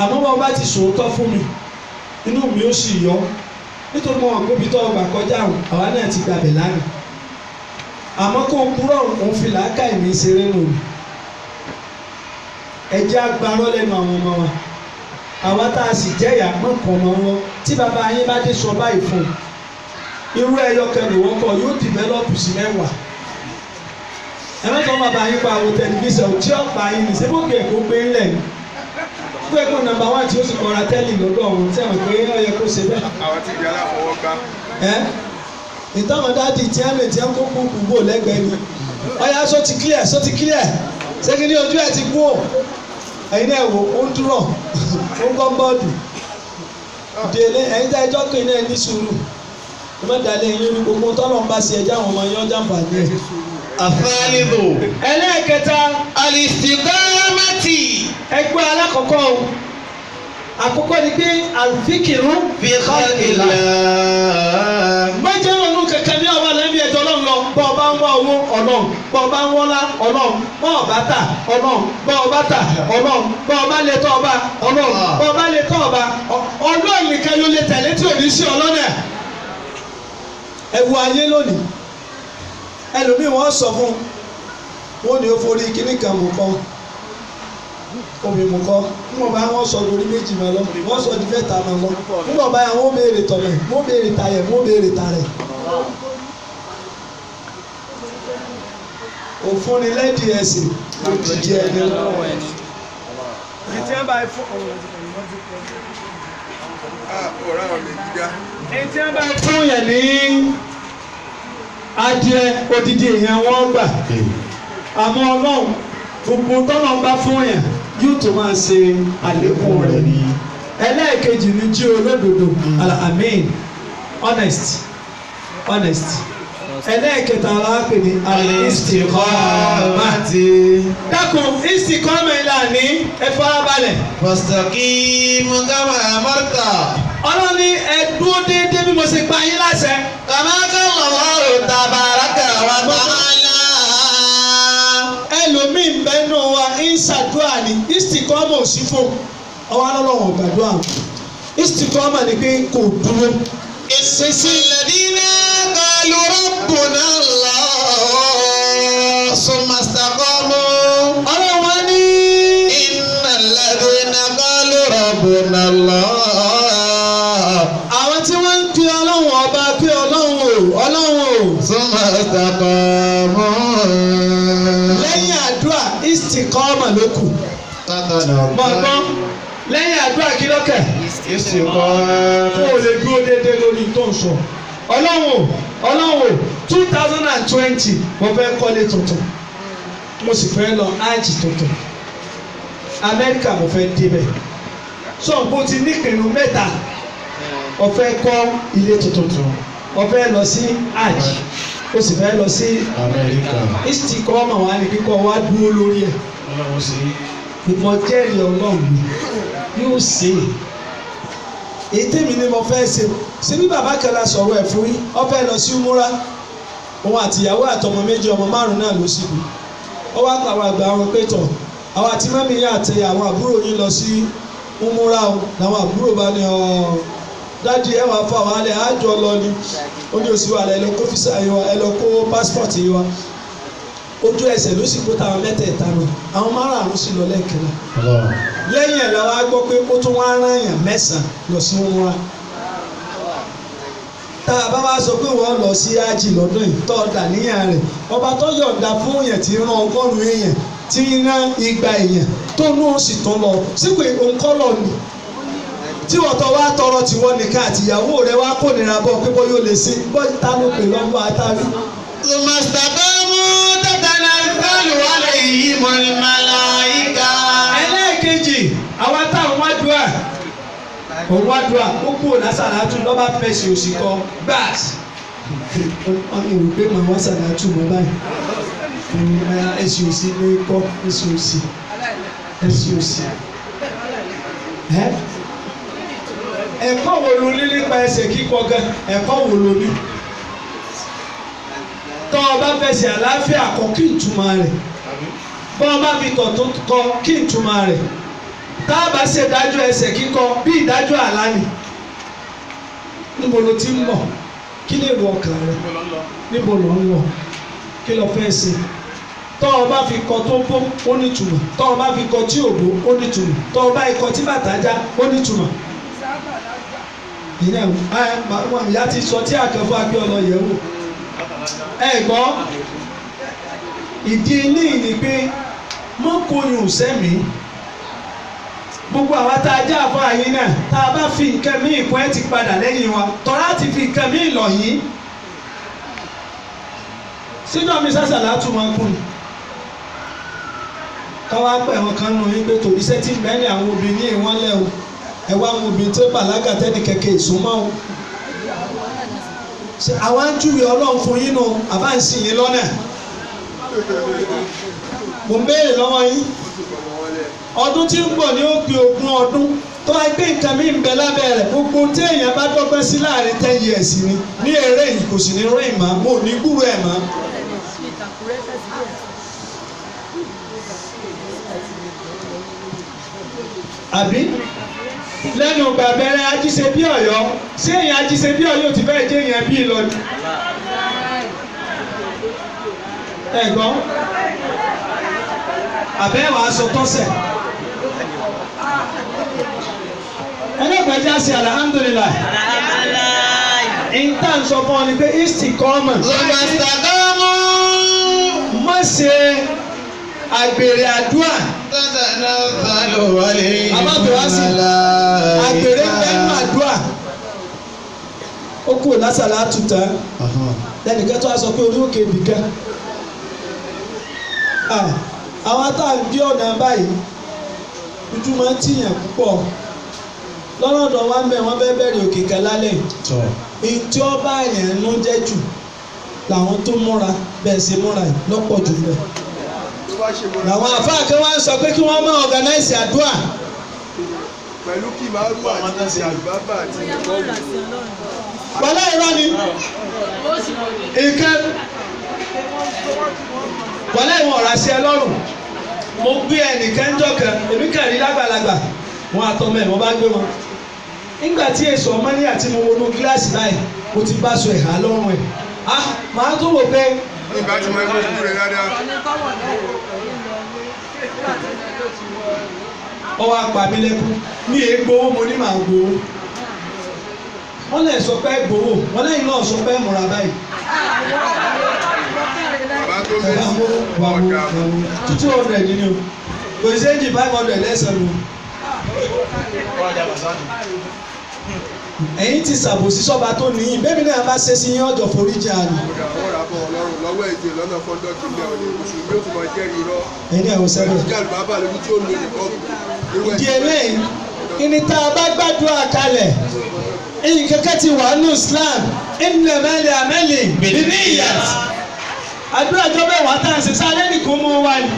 Àmọ́ wọn bá ti sòótọ́ fún mi inú mi ó sì yọ nítorí mo hàn gbóbi tó ọgbà kọjá àwọn àwa náà ti gbàbẹ̀ lánàá. Àmọ́ kó kúrò òun fi làákà ìmí ṣeré nù. Ẹ̀jẹ̀ agbarọ́ lẹ́nu àwọn ọmọ wa. Àwa tá a sì jẹ́yà mọ̀kàn ọmọ wọn tí bàbá yín bá dé sọ báyìí fún un. Irú ẹyọ kẹlẹ̀ wọ́n kọ yóò dìbẹ́lọ́pù sí mẹ́wàá. Ẹ má sọ bàbá yín pa àwọn tẹlifíṣàn tí ó pa yín ní sẹ́fọ̀kì ẹ̀kọ́ gbé ńlẹ̀ ní. Gbé ẹ̀kọ́ nàmbà wá tí ó sì kọ́ra tẹ́lì lọ́dọ̀ ọ̀hún sẹ́wọ̀n pé ó yẹ kó ṣe bẹ́ẹ̀. Àwọn ti di aláfọwọ́gbá. Ìtàwọn dáàdì tí a lè tí a kó kúkú bò lẹ́gbẹ̀ẹ́ ni. Ọ̀ya sọ ti clear ṣé kí ni ojú ẹ̀ ti kú ò? Ẹ̀yin náà wò ó ń dúró ó ń gbọ́ bọ́ọ̀dù. Dèlé ẹ̀yin tá ẹjọ́ pé náà ní sùúrù. Ẹ má dalẹ̀ yín ní gbogbo tọ́lọ̀ ń bá ṣe ẹja àwọn ọmọ yín ọjà ń bà ní ẹ̀. Àfáàlìbò. Ẹlẹ́ẹ̀kẹta Al-istiqamati. ẹgbẹ́ alákọ̀ọ́kọ́ o. Àkọ́kọ́ ni pé àlùfíkìrú Fi khalqillah. Bájẹ́ ọ̀nù kẹ̀kẹ́ ní ọba lẹ́bí ẹjọ́ ọlọ́run lọ. Bọ́ ọba ń wá owó ọlọ́run. Bọ́ ọba ń wọ́lá ọlọ́run. Bọ́ ọba tà ọlọ́run. Bọ́ ọba tà ọlọ́run. Bọ́ ọba lè tọ́ ọba ọlọ́run. Bọ́ ọba lè tọ́ ọba ọlọ́run nìkan ló lè tẹ̀lé tí ò ní sí ọlọ́nà. Ẹ wo ayé lónìí. Ẹlòmíì wọ́n sọ fún wọn ni ó forí kíní kan mú kọ́. Omi mú kọ́. Níwọ̀n bá wọn sọ lórí méjì máa lọ. Wọ́n sọ di mẹ́ta máa lọ. Níwọ̀n bá wọn béèrè tọ̀mẹ̀. Wọ́n béèrè tayẹ̀. Wọ́n béèrè tarẹ̀. Òfúnni lẹ́dí ẹ̀sìn ló ti di ẹni lọ́wọ́ ẹni. Ètí ẹ̀ bá Ọ̀rá ọ̀lẹ̀ gíga. fún yẹn ní adìẹ odidi èèyàn wọn gbà. Àmọ́ Ọlọ́run gbogbo tọ́lọ́ ń bá fún yẹn yóò tó máa ṣe àlékún rẹ̀ ni. Ẹlẹ́ẹ̀kejì ni jí olódodo amen honest. Ẹlẹ́ẹ̀kẹta aláàpè ní Al-istiqamati. dákun istiqama ìlànà ẹ farabalẹ̀. Fastaqim kama amarta. Ọlọ́ni ẹ dúró déédéé bí mo ṣe pa yín láṣẹ. Kama qala Allahu tabaraka wa ta'ala. Ẹlòmíín bẹ́ẹ̀ náà wá ń ṣàdúrà ní istiqama ò sí fún. ọwọ́ alọ́lọ́wọ̀n gbàdúrà istiqama ni pé kò dúró. ìsinsin ladina qalu rabbuna Allah summa istaqamu. ọlọ́wọ́n ní. innal ladina qalu rabbuna Allah. àwọn tí wọ́n ń pe ọlọ́run ọba pé ọlọ́run o. summa istaqamu. lẹ́yìn àdúrà istiqama ló kù. gbọ̀ngbọ́n lẹ́yìn àdúrà kí ló kẹ̀. kó o lè dúró déédéé lórí tó ń sọ. ọlọ́run 2020 mo fẹ́ kọ́lé tuntun mo sì fẹ́ lọ ájì tuntun Amẹ́ríkà mo fẹ́ débẹ̀ sọ̀npọ̀ ti nípinnu mẹ́ta ó fẹ́ kọ́ ilé tuntun ó fẹ́ lọ sí ájì ó sì fẹ́ lọ sí Amẹ́ríkà. istiqama wà ní kíkọ́ wá dúró lórí ẹ̀. ìmọ̀ jẹ́rìí ọlọ́run yóò ṣe èyí tèmi ni mo fẹ́ ṣe ṣé bí bàbá kẹlá sọ̀rọ̀ ẹ̀ fún yín ó fẹ́ lọ sí umura òun àtìyàwó àtọmọ méjì ọmọ márùn náà ló sì kú ó wá pàwọn àgbà wọn pé tọ̀ àwọn àti mẹ́mí yín àti àwọn àbúrò yín lọ sí umura o làwọn àbúrò bá ní dájú ẹ wà fún àwọn alẹ́ àjọ lọ ni ó ní oṣù wàlẹ̀ ẹ lọ kó fisa yìí wa ẹ lọ kó passport yìí wa ojú ẹsẹ̀ ló sì kó táwọn mẹ́tẹ̀ẹ̀ta lọ àwọn márùn-ún sì lọ lẹ́ẹ̀kẹ́lá lẹ́yìn ẹ̀ la wá gbọ́ pé ó tún wá rán èèyàn mẹ́sàn-án lọ sí umura tá a bá wá sọ pé wọ́n lọ sí ájì lọ́dún yìí tó dà níyàn rẹ̀ ọba tó yọ̀ǹda fún èèyàn tí rán ọgọ́rùn-ún èèyàn tí ń rán igba èèyàn tó nù ó sì tún lọ sípò òǹkọ́lọ̀ ni tí wọ́n tọ́ wá tọrọ tiwọn nìkan àtìyàwó rẹ̀ wá kó nira bọ́ pé bọ́ yóò lè ṣe bọ́ ta ló pè lọ́wọ́ àtàrí. Sumastaqamu tatanazzalu alayhimul malaika. ẹlẹ́ẹ̀kejì àwọn táwọn wádùá òun wádùá ó kúrò lásàlátù lọ́ba fẹ̀sì òsì kọ gbáàs wọ́n ní ìwé màá wá sàlátù mọ́ báyìí ẹ̀sì òsì ní kọ́ ẹ̀sì òsì ẹ̀kọ́ wo ló ní nípa ẹsẹ̀ kíkọ gan ẹ̀kọ́ wo ló ní tọ́ ọ bá fẹsẹ̀ àlàáfíà kọ kí ìtumọ̀ rẹ̀ bọ́ ọ bá fi tọ̀ tó kọ kí ìtumọ̀ rẹ̀ tá a bá ṣe ìdájọ́ ẹsẹ̀ kíkọ bí ìdájọ́ àlá ni níbo ló ti ń bọ̀ kí lè wọ ọkàn rẹ̀ níbo ló ń lọ kí ló fẹ́ ṣe tọ́ ọ bá fi kọ tó bó ó nítumọ̀ tọ́ ọ bá fi kọ tí ò bó ó nítumọ̀ tọ́ ọ bá ikọ tí bàtà já ó nítumọ̀ ìyá ti sọ tí àkànfọ́ akẹ́ ọlọ́yẹ̀ wò ẹ gbọ́ ìdí ilé ni pé mọ́ kóyún sẹ́mi gbogbo àwa tá a já àfọ́ àyè náà tá a bá fi nǹkan míì kún ẹ ti padà lẹ́yìn wa tọ́lá ti fi nǹkan míì lọ yìí sínú àmì sásàlá tún máa ń kún ni káwá pẹ̀ wọn kan nù yín pé torí sẹ́tì mẹ́rin àwọn obìnrin ní ìwọ́n lẹ́ o ẹ wá àwọn obìnrin tó bàlágà tẹ́nì kẹ̀kẹ́ ìsúnmọ́ o ṣe àwọn ń júwe ọlọ́run fún yín nù àbá ń sìn yín lọ́nà mo ń béèrè lọ́wọ́ yín ọdún tí ń bọ̀ ní ó gbé 20 ọdún tó wáá gbé nǹkan mí ń bẹ lábẹ́ rẹ̀ gbogbo tí èèyàn bá dọ́gbọ́n sí láàrin 10 years ni ní eré yìí kò sì ní rìn mọ́ mo ní gbúrò ẹ̀ mọ́. àbí lẹ́nu gbàgbẹ́rẹ́ ajíṣe bí ọ̀yọ́ ṣé èèyàn ajíṣe bí ọ̀yọ́ ti fẹ́ẹ́ jẹ́ èèyàn bí ìlọrin. ẹ̀gbọ́n àbẹ́ wàá sọ tọ́sẹ̀ ẹlẹ́gbẹ̀ẹ́jà sí alhamdulilayi intan sọ fún ọ ni pé istiqama Sumastaqamu. má ṣe àgbèrè àdúrà Tatanazzalu alayhimul abábẹ̀wásí malaika. àgbèrè lẹ́nu àdúrà ó kúrò lásàlátù tán lẹ́nìkan tó a sọ pé orí òkè bìkan àwọn táwọn bí ọ̀nà báyìí ojú máa ń tìyàn púpọ̀ lọ́rọ̀dọ̀ wa ń bẹ̀ wọ́n bẹ́ẹ̀ bẹ̀rẹ̀ òkè kan lálẹ́ èyí tí ó bá yẹn ń jẹ́ jù làwọn tó múra bẹ́ẹ̀ ṣe múra yìí lọ́pọ̀ jù lọ. làwọn àfáà kan wá ń sọ pé kí wọ́n máa organize àdúrà. pẹ̀lú kí màálù àti àlùbábà àti ìkọ́wé. wàlá irọ́ ni nǹkan wàlá ìwọ̀n ọ̀rá sí ẹ lọ́rùn mo gbé ẹnìkan jọ kan èmi kàn rí lágbàlagbà wọn àtọmọ ẹ̀ wọ́n bá gbé wọn nígbà tí èso ọmọ ní àti mo wọnú gíláàsì báyìí mo ti bá aṣọ ẹ̀há lọ́rùn ẹ̀ màá tó wò pé. ìgbà tí mo ẹgbẹ́ ojú rẹ̀ dáadáa. ọwọ́ apá mi lẹ́kún ní ègbówó mo ní màá gbowó wọ́n lè sọ pé gbowó wọ́n lẹ́yìn náà sọ pé múra báyìí. bàbá tó bẹ́ẹ̀ sí ọ̀dà. 200 ni o kò sí èjì 500 lẹ́sẹ̀ lọ. ẹ̀yin ti ṣàbòsí sọ́ba tó níyì bẹ́ẹ̀ni náà bá ṣe sí yín ọ̀dọ̀ foríjì àná. ọ̀rọ̀ àbọ̀ ọlọ́run lọ́wọ́ èdè lọ́nà fọ́ńdọ́ kí ilé ọ̀lẹ́ mùsùlùmí ó tún máa jẹ́rìí irọ́. ẹ̀yin ẹ̀ wò sẹ́lẹ̀. ìjà àlùbábà lójú tí ó lò nìkan. ìdí eléyìí ìní tá a bá gbàdúrà kalẹ̀ ẹ̀yin kẹ́kẹ́ ti wà nù Islam innamal a'malu binniyat. àdúrà jọ bẹ́ẹ̀ wá tá à ń ṣe sáré nìkan mú wa ni.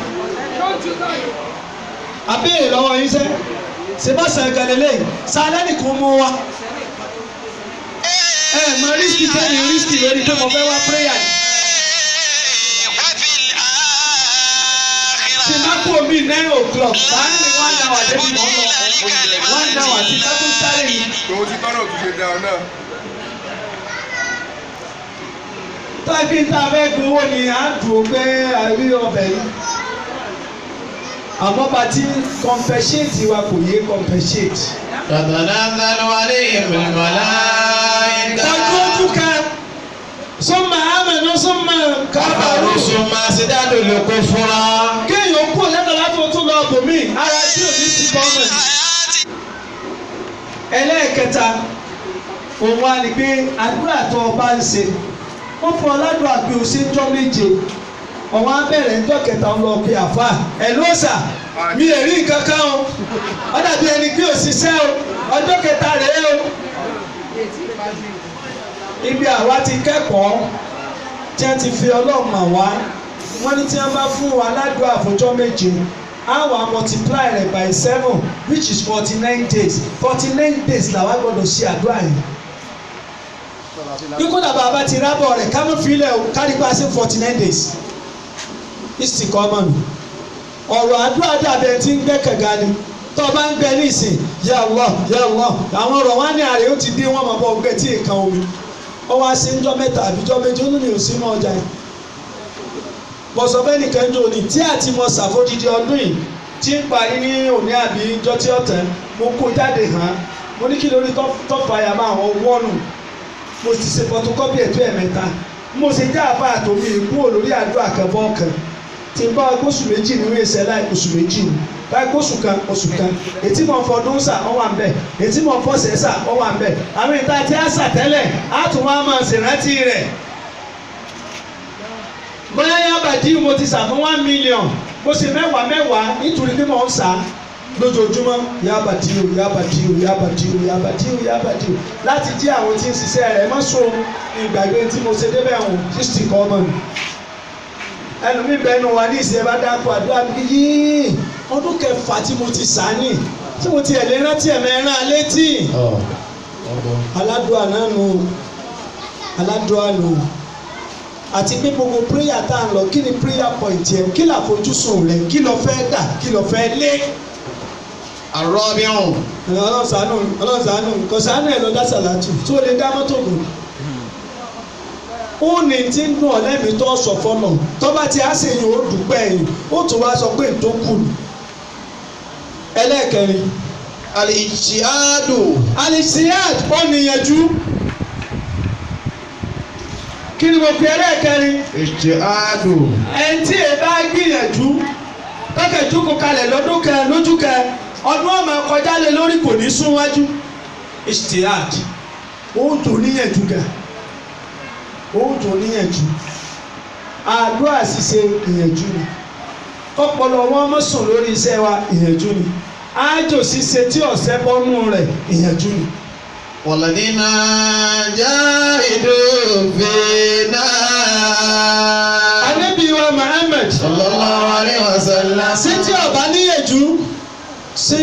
àbẹ́rẹ́ lọ́wọ́ yín sẹ́ ṣe bá sàn gẹ̀lẹ́ lẹ́yìn sáré nìkan mú wa. mọ rísíkì tẹ́lẹ̀ rísíkì lórí pé mo fẹ́ wá prayer ni. tí má kú omi 9 o'clock bá ń rìn 1 hour débi mọ́ lọ 1 hour tí ká tó sáré yìí. tòun ti tọ́nà tó ṣe dáa náà. tọ́jú tá a fẹ́ gbowó ni à ń dùn pé àrí ọbẹ̀ yìí. àmọ́ bá ti compensate wa kò yé compensate. تتنزل عليهم الملائكة ọjọ́ ojú kan sọ́mà àmàlà sọ́mà kábàárù. كفروا ثم ازدادوا الكفر. kéèyàn kú lẹ́nu láti tún lọ bòmí ara tí ò ní sí gọ́ọ̀mẹ̀ntì. ẹlẹ́ẹ̀kẹta òun wá ní pé àdúrà tó o bá ń ṣe wọ́n fún ọ ládùúgbò àgbẹ̀ òṣèjọ́ méje ọ̀wọ́n abẹ́rẹ́ ńjọ́ kẹta ń lọ pé àfa ẹ̀ ló sà mi ò rí nǹkan kan o ó dàbí ẹni pé òṣìṣẹ́ o ọjọ́ kẹta rèé o. ibi àwa ti kẹ́kọ̀ọ́ tí wọ́n ti fi ọlọ́run àwa wọ́n ní tí wọ́n bá fún wa ládùúgbò àfọjọ́ méje á wà multiply rẹ̀ by 7 which is 49 days 49 days làwa gbọ́dọ̀ ṣe àdúrà yìí. kíkó dàbà bá ti rábọ̀ rẹ̀ ká mú filẹ̀ o kárí pa sí 49 days. ìsì kọ́ mọ́ mi ọ̀rọ̀ àdúrà dàbẹ̀ tí ń gbẹ́ kẹ̀gá ni tó bá ń gbẹ ní ìsìn ya Allah ya Allah àwọn ọ̀rọ̀ wá ní àárẹ̀ ó ti dín wọ́n mọ̀ bọ́ ọgbẹ́ tí èèkan omi ó wá sí ńjọ́ mẹ́ta àbíjọ́ méjì ó ní mi ò sí mọ́ ọjà yìí. bọ̀sọ̀fẹ́ nìkan jò ní tí àti mọ ṣàfódìdí ọdún yìí tí ń parí ní òní àbí ńjọ́ tí ọ̀tẹ̀ mo kó jáde hàn mo ní kí lórí tọ́fàyà máa wọ́n wọ́nù mo sì ṣe photocopy ètò ẹ̀mẹ́ta mo ṣe já àbá àtòmí ìkú olórí àdúrà kan bọ́ kan tí n bá oṣù méjì nínú ìṣẹ́ láì oṣù méjì ni báyìí oṣù kan ètí mọ̀ fọdún sà ọ wà ń bẹ̀ ètí mọ̀ fọṣẹ̀ sà ọ wà ń bẹ̀ àwọn ìta tí a sà tẹ́lẹ̀ á tún wá máa ṣèrántí rẹ̀. bóyá yábàdí mo ti sà fún 1 million mo sì mẹ́wàá nítorí pé mo ń sà lójoojúmọ́ yábàdí o láti jí àwọn tí ń ṣiṣẹ́ rẹ̀ mọ́ sóun ìgbàgbé tí mo ṣe débẹ̀ hàn 60 kọ́ ọmọ mi ẹlòmíì bẹnu wa ní ìsìn bá dáko àdúrà mi yìí ọdún kẹfà tí mo ti sàánì tí mo ti ẹ̀lẹ́ rántí ẹ̀mẹ́rán létí. aládùá náà nù àti pé gbogbo prayer tá à ń lọ kí ni prayer point yẹn kí là fojúsùn rẹ kí lọ fẹ́ dà kí lọ fẹ́ lé. الرابع ọlọ́sàánù kò sàánù ẹ̀ lọ dá sàlátù tí o lè dá mọ́tò gùn. ó ní tí ń dùn ọ̀lẹ́mí tó sọ fọ́nà tó bá ti á sì yìn ó dùpẹ́ yìí ó tún wá sọ pé tó kù ní. ẹlẹ́ẹ̀kẹrin الاجتهاد ó níyànjú kí ni mo pe ẹlẹ́ẹ̀kẹrin اجتهاد ẹni tí ẹ bá gbìyànjú kọ́kẹ́jú kó kalẹ̀ lọ́dún kan lójú kan ọdún ọmọ kọjá lé lórí kò ní súnwájú ijtihad ó tó níyànjú gan ó tó níyànjú àdúrà ṣíṣe ìyànjú ni ọpọlọ wọn mọ sùn lórí iṣẹ́ wa ìyànjú ni àjò ṣíṣe tí ọ̀sẹ̀ bọ́nú rẹ̀ ìyànjú ni. والذين جاهدوا فينا Ànábì wa Muhammad صلى الله عليه وسلم ṣé tí ọba níyànjú ṣé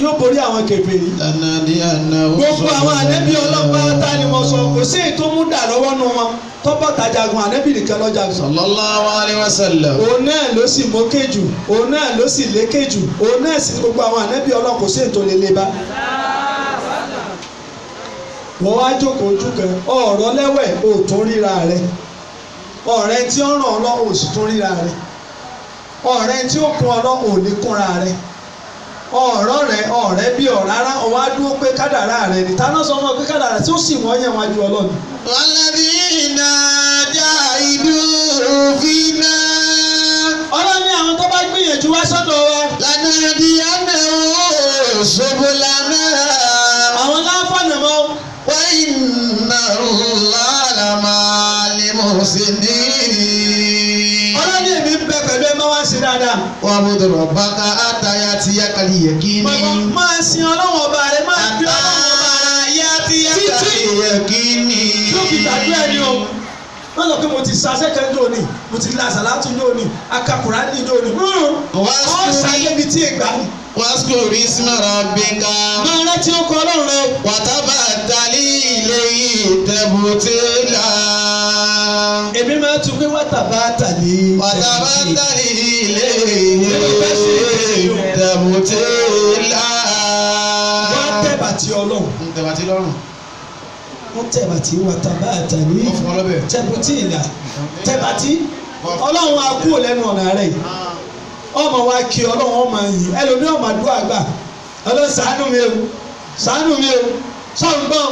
yóò borí àwọn kèfèrí. لنهدينهم gbogbo àwọn ànábì ọlọ́pàá tá ni mo sọ kò sí èyí tó mú dà lọ́wọ́ nu wọn tọ́bọ̀ tajagun ànábì nìkan ló jagun. sallallahu alaihi wasallam. òun náà ló sì mókè jù òun náà ló sì lékè jù òun náà sì gbogbo àwọn ànábì Ọlọ́run kò sí ètò lélẹ̀ bá. wọ́n wá jókòó ojú kan ọ̀rọ̀ lẹ́wẹ̀ ò tún ríra rẹ̀ ọ̀rẹ́ tí ó ràn ọ́ lọ́wọ́ ò sì tún ríra rẹ̀ ọ̀rẹ́ tí ó kún ọ lọ́wọ́ ò ní kúnra rẹ̀ ọ̀rẹ́ bí ọ̀rárá ọwọ́ á dúró pé kádàrá rẹ̀ ní táná sọ fún ọ pé kádàrá tí ó sì wọ́n yẹn wájú Ọlọ́run. walladhina jahadu fina. Ọlọ́run ní àwọn tó bá gbìyànjú wá sọ́dọ̀ wa. lanahdiyannahum subulana. àwọn láǹfààní mọ́. wa inna Allaha lama'al muhsinin. Ọlọ́run ní èmi ń bẹ pẹ̀lú ẹ máa wá sí dáadáa. wa'budu rabbaka hatta ya'tiyakal yaqin. máa sin Ọlọ́run ọba rẹ máa bí Ọlọ́run ọba rẹ yaqin. yóò fi gbàdúrà ẹni o. wọ́n sọ pé mo ti sa sẹ́kẹ̀ ní òní mo ti la sàlátù ní òní akakùrá ní òní. wọ́n ṣàyẹ̀ mi tí ègbà mi. wazkur isma rabbika. máa rántí ó kọ Ọlọ́run rẹ. wa tabattal ilayhi tabtila. èmi máa tún pé wàtàbátàlì. wàtàbátàlì ilayhi tabtila. wọ́n tẹ̀bàtì Ọlọ́run. tẹ̀bàtì lọ́rùn. wọ́n tẹ̀bàtì wàtàbátàlì. wọ́n fún ọ lọ́bẹ̀. tẹ̀bùtìlà tẹ̀bàtì Ọlọ́run á kú lẹ́nu ọ̀nà rẹ̀ ọmọ wa kí Ọlọ́run ọmọ yìí ẹlòmíràn ọmọ àdúrà gbà Ọlọ́run ṣàánú mi o ṣàánú mi o ṣàǹgbọ́n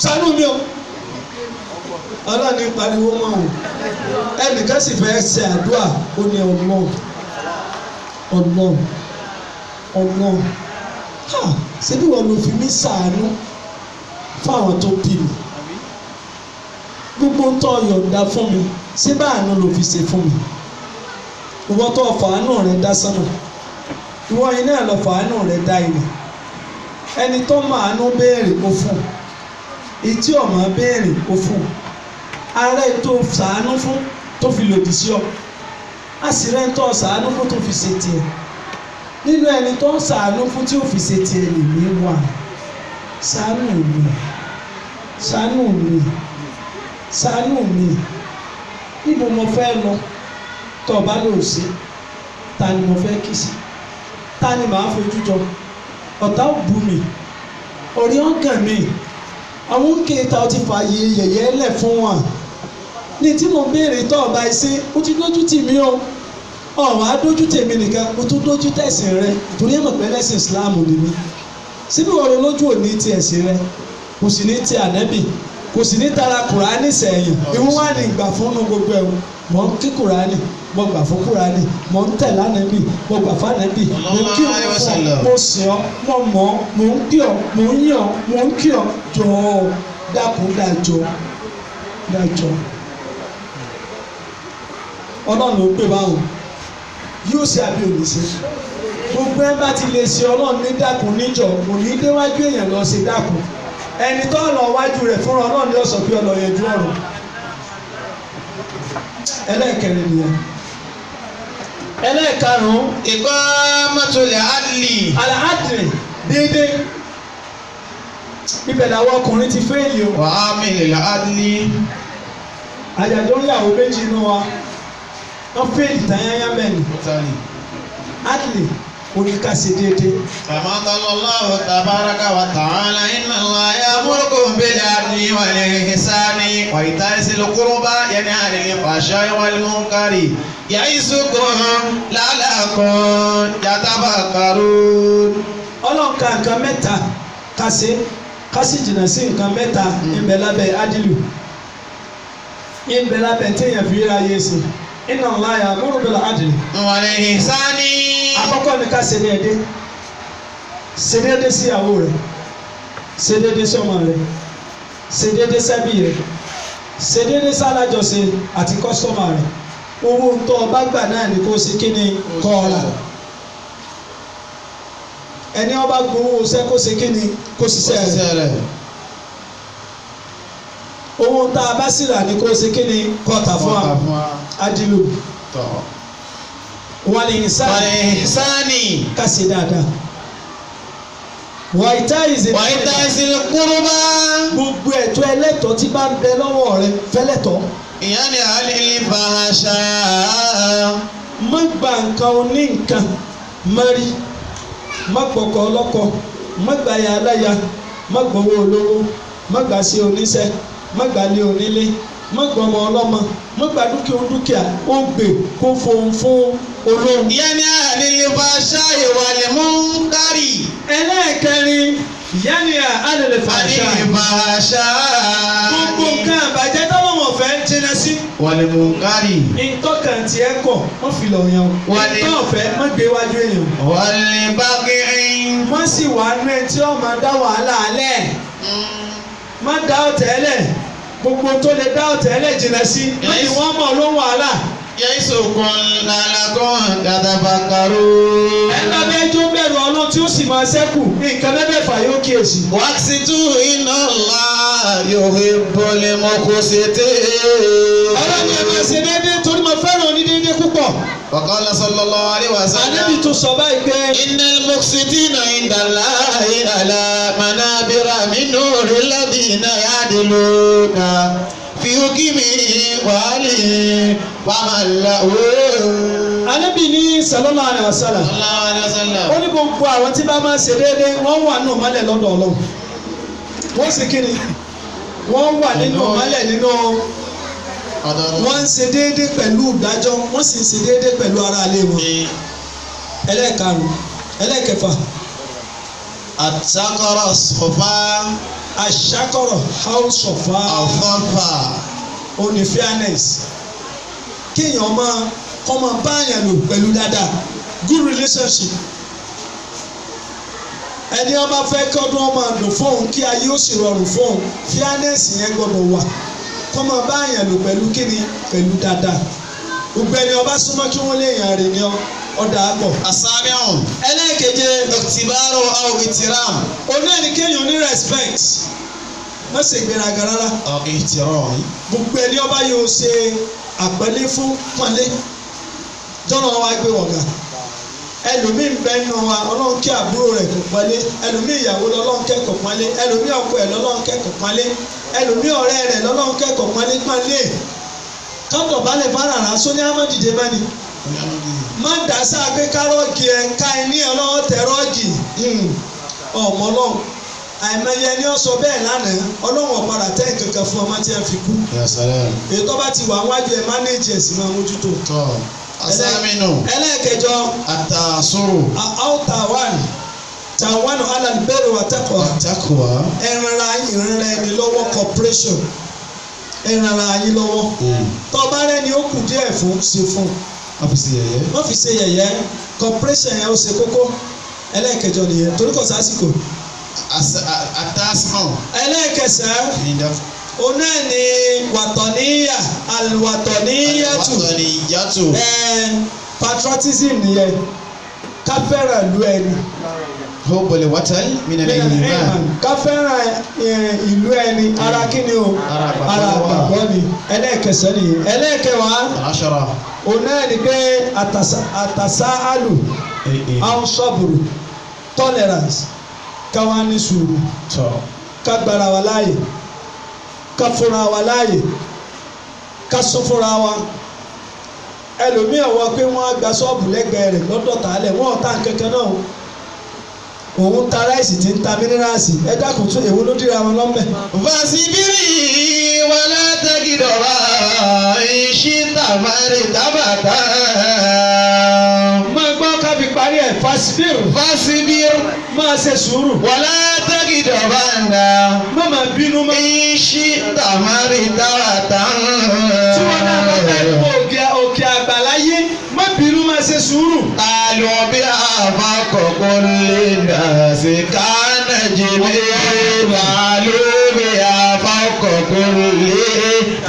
ṣàánú mi o Ọlọ́run ní pariwo mọ́ o ẹnìkan sì fẹ́ ṣe àdúrà ó ní Ọlọ́run ṣebí wọn ló fi mí ṣàánú fáwọn tó bí mi gbogbo ń tọ́ yọ̀ǹda fún mi ṣé báàánú ló fi ṣe fún mi ìwọ tó fàánú rẹ dá sánà ìwọ yìí náà lọ fàánú rẹ dá ilẹ̀ ẹni tó máàánú béèrè ó fún ìtí ọmọ béèrè ó fún ara ètò ṣàánú fún tó fi lòdì sí ọ àṣìrẹ́ ń tọ́ ṣàánú fún tó fi ṣe tiẹ̀ nínú ẹni tó ṣàánú fún tí ó fi ṣe tiẹ̀ lèmi wà ṣàánú mi ṣàánú mi ṣàánú mi níbo mo fẹ́ lọ tó o bá lò ó sí ta ni mo fẹ́ kí sí ta ni màá fojú jọ ọ̀tá ò bú mi orí ọ̀gàn mi àwọn kéèta ó ti fààyè yẹ̀yẹ́ lẹ̀ fún wa ní tí mo béèrè tó ọba ẹsẹ̀ ó ti dójú tì mí o ọ̀hún á dójú tèmi nìkan ó tún dójú tẹ̀sìn rẹ torí ẹ̀ mọ̀ pé lẹ́sìn Islam ni mí síbí wọn lójú òní ti ẹ̀sìn rẹ kò sì ní ti ànẹ́bì kò sì ní tara Kùránì sẹ́yìn ìwọ́n wà ní ìgbà fún un gbogbo ẹ̀wọ̀n mọ̀ ń kí Kùránì mo gbà fún Kùránì mo ń tẹ̀lé ànẹ́bì mo gbà fún ànẹ́bì mo kí o fún ọ mo sìn ọ mo mọ̀ ọ mo ń kí ọ mo ń yàn ọ mo ń kí ọ jọ̀ọ́ dákun dájọ́ Ọlọ́run ló pè báwọn yóò ṣe àbí òní ṣe gbogbo ẹ bá ti lè ṣe Ọlọ́run ní dákun níjọ kò ní déwájú èèyàn lọ ṣe dákun ẹni tó lọ wájú rẹ̀ fúnra Ọlọ́run ni ó sọ pé ọlọ yẹn ju ọ̀rọ̀ ẹlẹ́ẹ̀kẹrin nìyẹn ẹlẹ́ẹ̀karùn-ún iqamatul adli. al-adli déédé ibẹ̀ làwọn ọkùnrin ti fẹ́ẹ̀lì o. wa amilil adli. àjàjọ ń yàwó méjì inú wa wọ́n fẹ́ẹ̀lì tanyanya mẹ́rin adli oníkàsí déédé. kama qala Allahu tabaraka wa ta'ala inna Allaha ya'murukum bil adli wal ihsani wa ita'i zil qurba yanha 'anil fahsha'i wal munkari ya'izukum la'allakum tatafakkarun. Ọlọ́run ka nǹkan mẹ́ta kásì jìnnà sí nǹkan mẹ́ta ìbẹ̀ lábẹ́ adilu ìbẹ̀ lábẹ́ téèyàn fi ra yé sí inna Allaha ya'muru bil adli. wal ihsani. àkọ́kọ́ ni ká ṣe déédé sí ìyàwó rẹ̀ ṣe déédé sọ́mọ rẹ̀ ṣe déédé sẹ́bí rẹ̀ ṣe déédé sálájọṣe àti kọ́sọ́mà rẹ̀ owó tó o bá gbà náà ni kó o ṣe kí ni kọ́ ọ la ẹni ọba gbowó ṣẹ́ kó ṣe kí ni kó ṣiṣẹ́ rẹ̀ owó tá a bá sì rà ni kó o ṣe kí ni kọ́ta fún wa adilu wal ihsani ká ṣe dáadáa wàyíta ìzè wàyíta ìsìn kúrúbá. gbogbo ẹ̀tọ́ ẹlẹ́tọ̀ọ́ tí bá ń bẹ lọ́wọ́ rẹ fẹ́lẹ́tọ̀. ìyá ni àlìlí fàáṣà. má gba nǹkan oní nǹkan mọ́rí má gbọ́kọ̀ ọlọ́kọ̀ má gba ya aláya má gbowó olówó má gba sí oníṣẹ́ má gba lé onílé má gba ọmọ ọlọ́mọ má gba dúkìá ó gbè kó fohùn fún olóhùn. ìyá ni àlìlí fàáṣà ìwàlẹ̀ mú kárì. ẹlẹ́ẹ̀kẹrin ìyá ni àlẹ́lẹ̀ fàáṣà. àlìlí fàáṣà. gbogbo nǹkan àbàjẹ́ táwọn wọ̀n fẹ́ jìnnà sí. wàlẹ̀ mú kárì. ìtọ́kàn tí ẹ kọ̀ wọ́n fi lọ yan o. ìtọ́ ọ̀fẹ́ má gbé wájú èèyàn. wàlẹ̀ bákẹ́rin. wọ́n sì wà nú ẹ tí ó máa dá wàhálà alẹ́. má dá ọ̀tẹ̀ lẹ̀ gbogbo tó lè dá ọ̀tẹ̀ lẹ̀ jìnnà sí. má ní wọ́n mọ̀ ló ń wàhálà. yẹ́sùkùn làlàkùn kàtàfàkàrù. ẹ bá bẹ́ẹ̀ jó bẹ̀rù ọlọ́run tí ó sì máa ṣẹ́kù nǹkan mẹ́fẹ̀ẹ̀fà yóò kíyèsí. wàásìtú iná ńlá yòówé bọ́lẹ̀ mọ́kòsèté. ọlọ́run ẹ máa ṣe déédéé torí mo fẹ́ràn onídéédéé púpọ̀. wàkàlà sallallahu alaihi wasallam. ànábì tó sọ báyìí pé. innal muqsitina indallahi ala manabira min nuril ladina ya'diluna fi hukmi wali wàmàlàwò. ànábì ní sallallahu alaihi wasallam. sallallahu alaihi wasallam. ó ní gbogbo àwọn tí bá máa ṣe déédéé wọ́n wà nù mọ́lẹ̀ lọ́dọ̀ ọlọ́run. wọ́n sì kíni wọ́n wà nínú mọ́lẹ̀ nínú wọ́n ń ṣe déédéé pẹ̀lú ìdájọ́ wọ́n sì ń ṣe déédéé pẹ̀lú ara ilé wọn. ẹlẹ́ẹ̀karùn-ún ẹlẹ́ẹ̀kẹfà. àtàkọ́rọ̀ sọ̀fà. àṣàkọ̀rọ̀ house of àfọ́fà. oní fairness kéèyàn kọ́ máa bá àyàn lò pẹ̀lú dáadáa good relationship. ẹni ọba fẹ́ kọ́dún ọmọ àdùn fóun kí ayé ó sì rọrùn fóun fairness yẹn gbọ́dọ̀ wà kọ́ máa bá àyàn lò pẹ̀lú kíni pẹ̀lú dáadáa. gbogbo ẹni ọba súnmọ́ kí wọ́n lè yàn rè ní ọ̀dà àgbọ̀. asábíọ̀n. ẹlẹ́ẹ̀keje ìtìbárò àwọn ìtìrám. òun náà ni kéèyàn ní respect má ṣe gbéraga rárá. ìtìrám. gbogbo ẹni ọba yóò ṣe àpẹẹlẹ fún pọ́nlé jọ́nà wa gbé wọ̀gà. ẹlòmíín bẹ nù wa ọlọ́run kí àbúrò rẹ̀ kò pọ́nlé ẹlòmíín ìyàwó lọ́lọ́run kẹ́kọ̀ọ́ pọ́nlé ẹlòmíín ọkọ ẹ̀ lọ́lọ́run kẹ́kọ̀ọ́ pọ́nlé ẹlòmíín ọ̀rẹ́ rẹ̀ lọ́lọ́run kẹ́kọ̀ọ́ pọ́nlé kọ́ńtọ̀ balẹ̀ fárara sóní amọ̀dìde mẹ́ni má dá sáà pé kárọ́ọ̀gì ẹ̀ ká ẹ ní ọlọ́wọ́ tẹ rọ́ọ̀gì ọmọ ọlọ́run àìmọye ẹni ọsọ bẹ́ẹ̀ lánàá ọlọ́run ọ̀padà tẹ́ kankan fún ọmọ tí ẹ fi kú èyí tó bá ti wà wájú ẹ mánéjì ẹ̀ sì máa mójútó. asámínú. ẹlẹ́ẹ̀kẹjọ. àtàsóró. tàwánù alàlùbẹ́rẹ̀ wà taqwa. ẹ̀rànra ẹni lọ́wọ́ corporation ẹ̀rànra yín lọ́wọ́. tọ́ba rẹ̀ ni ó kù díẹ̀ fún ṣe fún. wọ́n fi ṣe yẹ̀yẹ́ corporation yẹn ó ṣe kókó. ẹlẹ́ẹ̀kẹjọ nìyẹn torí kò sásìkò. àtàsán. ẹlẹ́ẹ̀kẹsàn-án òun náà ni wàtọ̀níyà àlùwàtọ̀níyàtù. wàtọ̀níyàtù. patriotism nìyẹn ká fẹ́ràn ìlú ẹni. hóbọ̀lì wátàlì mìíràn ìyìnbá. ká fẹ́ràn ìlú ẹni ara kí ni o ara àgbàgbọ́ ni ẹlẹ́ẹ̀kẹsàn nìyẹn. ẹlẹ́ẹ̀kẹwàá òun náà ni pé àtàsáàlù àwọn sọ́bùrù tolerance káwa ní sùúrù ká gbára wa láàyè ká fúnra wa láàyè ká sún fúnra wa ẹlòmíì ọwọ́ pé wọ́n á gba ṣọ́ọ̀bù lẹ́gbẹ̀ẹ́ rẹ̀ lọ́dọ̀ tààlẹ̀ wọ́n ọ̀tá kankan náà òun ta ráìsì tí ń ta mínírààsì ẹ dákun tún èwo ló dìra wọn lọ́mẹ̀. fàṣibírì wàlá tẹ́gìdọ̀rà ìṣí tàbárì tábàtà. máa gbọ́ ká fi parí ẹ̀ fàṣibírì. máa ṣe sùúrù. wàlá tẹ́gìdọ̀rà ńlá. má máa bínú mọ́. ìṣí tàbárì tábàtà. tí wọ́n náà bá bẹ̀rù òkè àgbàláyé má bínú máa ṣe sùúrù. àlọ́ bí àbákọ̀kọ́ lè dà sí kánà jìnnì. àlọ́ bí àbákọ̀kọ́ lè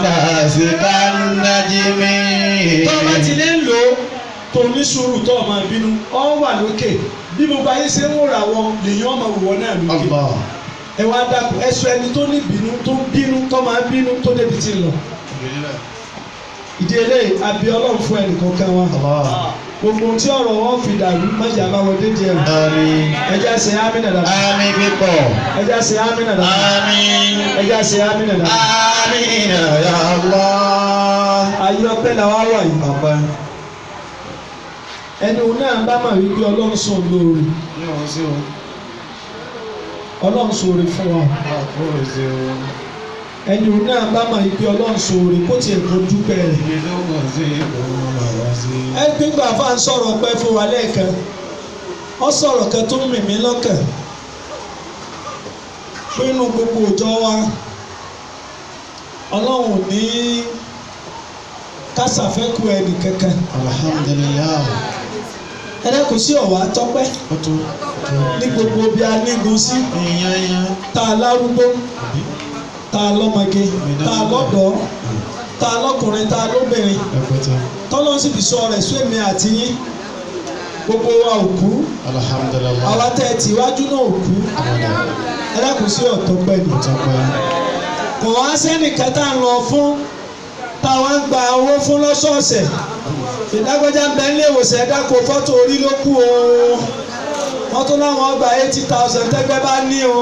dà sí kánà jìnnì. tó o bá ti lè ń lò ó tó ní sùúrù tó o máa bínú ọ wà lókè bí gbogbo ayé ṣe ń wòrà wọn lèyìn ọmọ wò náà lókè. ẹ wá dákun ẹ sọ ẹni tó ní bínú tó bínú tó máa bínú tó débi tí ń lọ. ìdí eléyìí àbí Ọlọ́run fún ẹnìkọ̀ọ̀kan wa gbogbo tí ọ̀rọ̀ wọn fi dàrú mọ́jà bá wọn dédé ẹ̀. Àmín. ẹja ṣe àmín nàdà. Àmín pípọ̀. ẹja ṣe àmín nàdà. Àmín. ẹja ṣe àmín nàdà. Àmín ya Allah. ayé ọpẹ́ la wá wà yìí. Ọpẹ́. ẹni òun náà bá mà wípé Ọlọ́run sọ lóore. Yóò sí o. Ọlọ́run sọ̀rọ̀ fún wa. Àkóò sí o. ẹni òun náà bá mà wípé Ọlọ́run sọ̀rọ̀ kó tiẹ̀ kó dúpẹ́ rẹ̀. Ibi tó kàn sí ìkòrò àwá sí. ẹ gbígbà fà ń sọ̀rọ̀ ọpẹ́ fún wa lẹ́ẹ̀kan ọ sọ̀rọ̀ kan tó ń mì mí lọ́kàn nínú gbogbo ọjọ́ wa Ọlọ́run ò ní kásàfẹ́kù ẹnì kankan. Alhamdulillah. ẹ̀rẹ́ kò sí ọ̀wá tọ́pẹ́ Ó tó. ní gbogbo bí a nígun sí Ìyányá. tá a lárúgbó tá a lọ́mọge tá a lọ́dọ̀ọ́ tá a lọ́kùnrin tá a lóbìnrin Ẹ̀pẹ̀tẹ̀. tọ́lọ́ sì fi sọ rẹ̀ sún èmi àti yín gbogbo wa ò kú Alhamdulillah. àwa tẹ́ ẹ tìwájú náà ò kú ẹ̀rẹ́ kò sí ọ̀tọ́pẹ́ ni. Ọpẹ́. kò wá sẹ́nìkan tá a lọ fún táwọn ń gba owó fún lọ́sọ̀ọ̀sẹ̀ ìdágbẹ́jà ń bẹ nílé ìwòsàn ẹ̀dá kó fọ́tò orí ló kù o wọ́n tún láwọn gba 80,000 tẹ́gbẹ́ bá ní o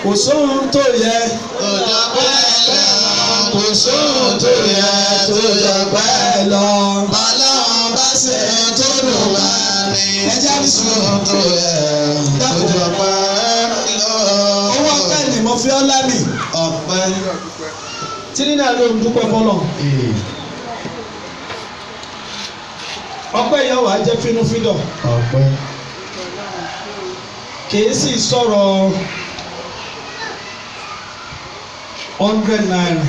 kò sóhun tó yẹ. Tó jọ pẹ́ lọ, kò sóhun tó yẹ tó jọ pẹ́ lọ. Bọ́lọ́run bá ṣe tó dùn wá ní. Ẹja ní sóhun tó yẹ tó jọ pẹ́ lọ. owó ọpẹ́ ni mo fi ọ́ lámì Ọpẹ́. tí nínú àlọ́ òdúpẹ́ fọlọ́ ọpẹ́ yẹn wàá jẹ́ fínúfíndọ̀ Ọpẹ́. kìí sì sọ̀rọ̀ 100 naira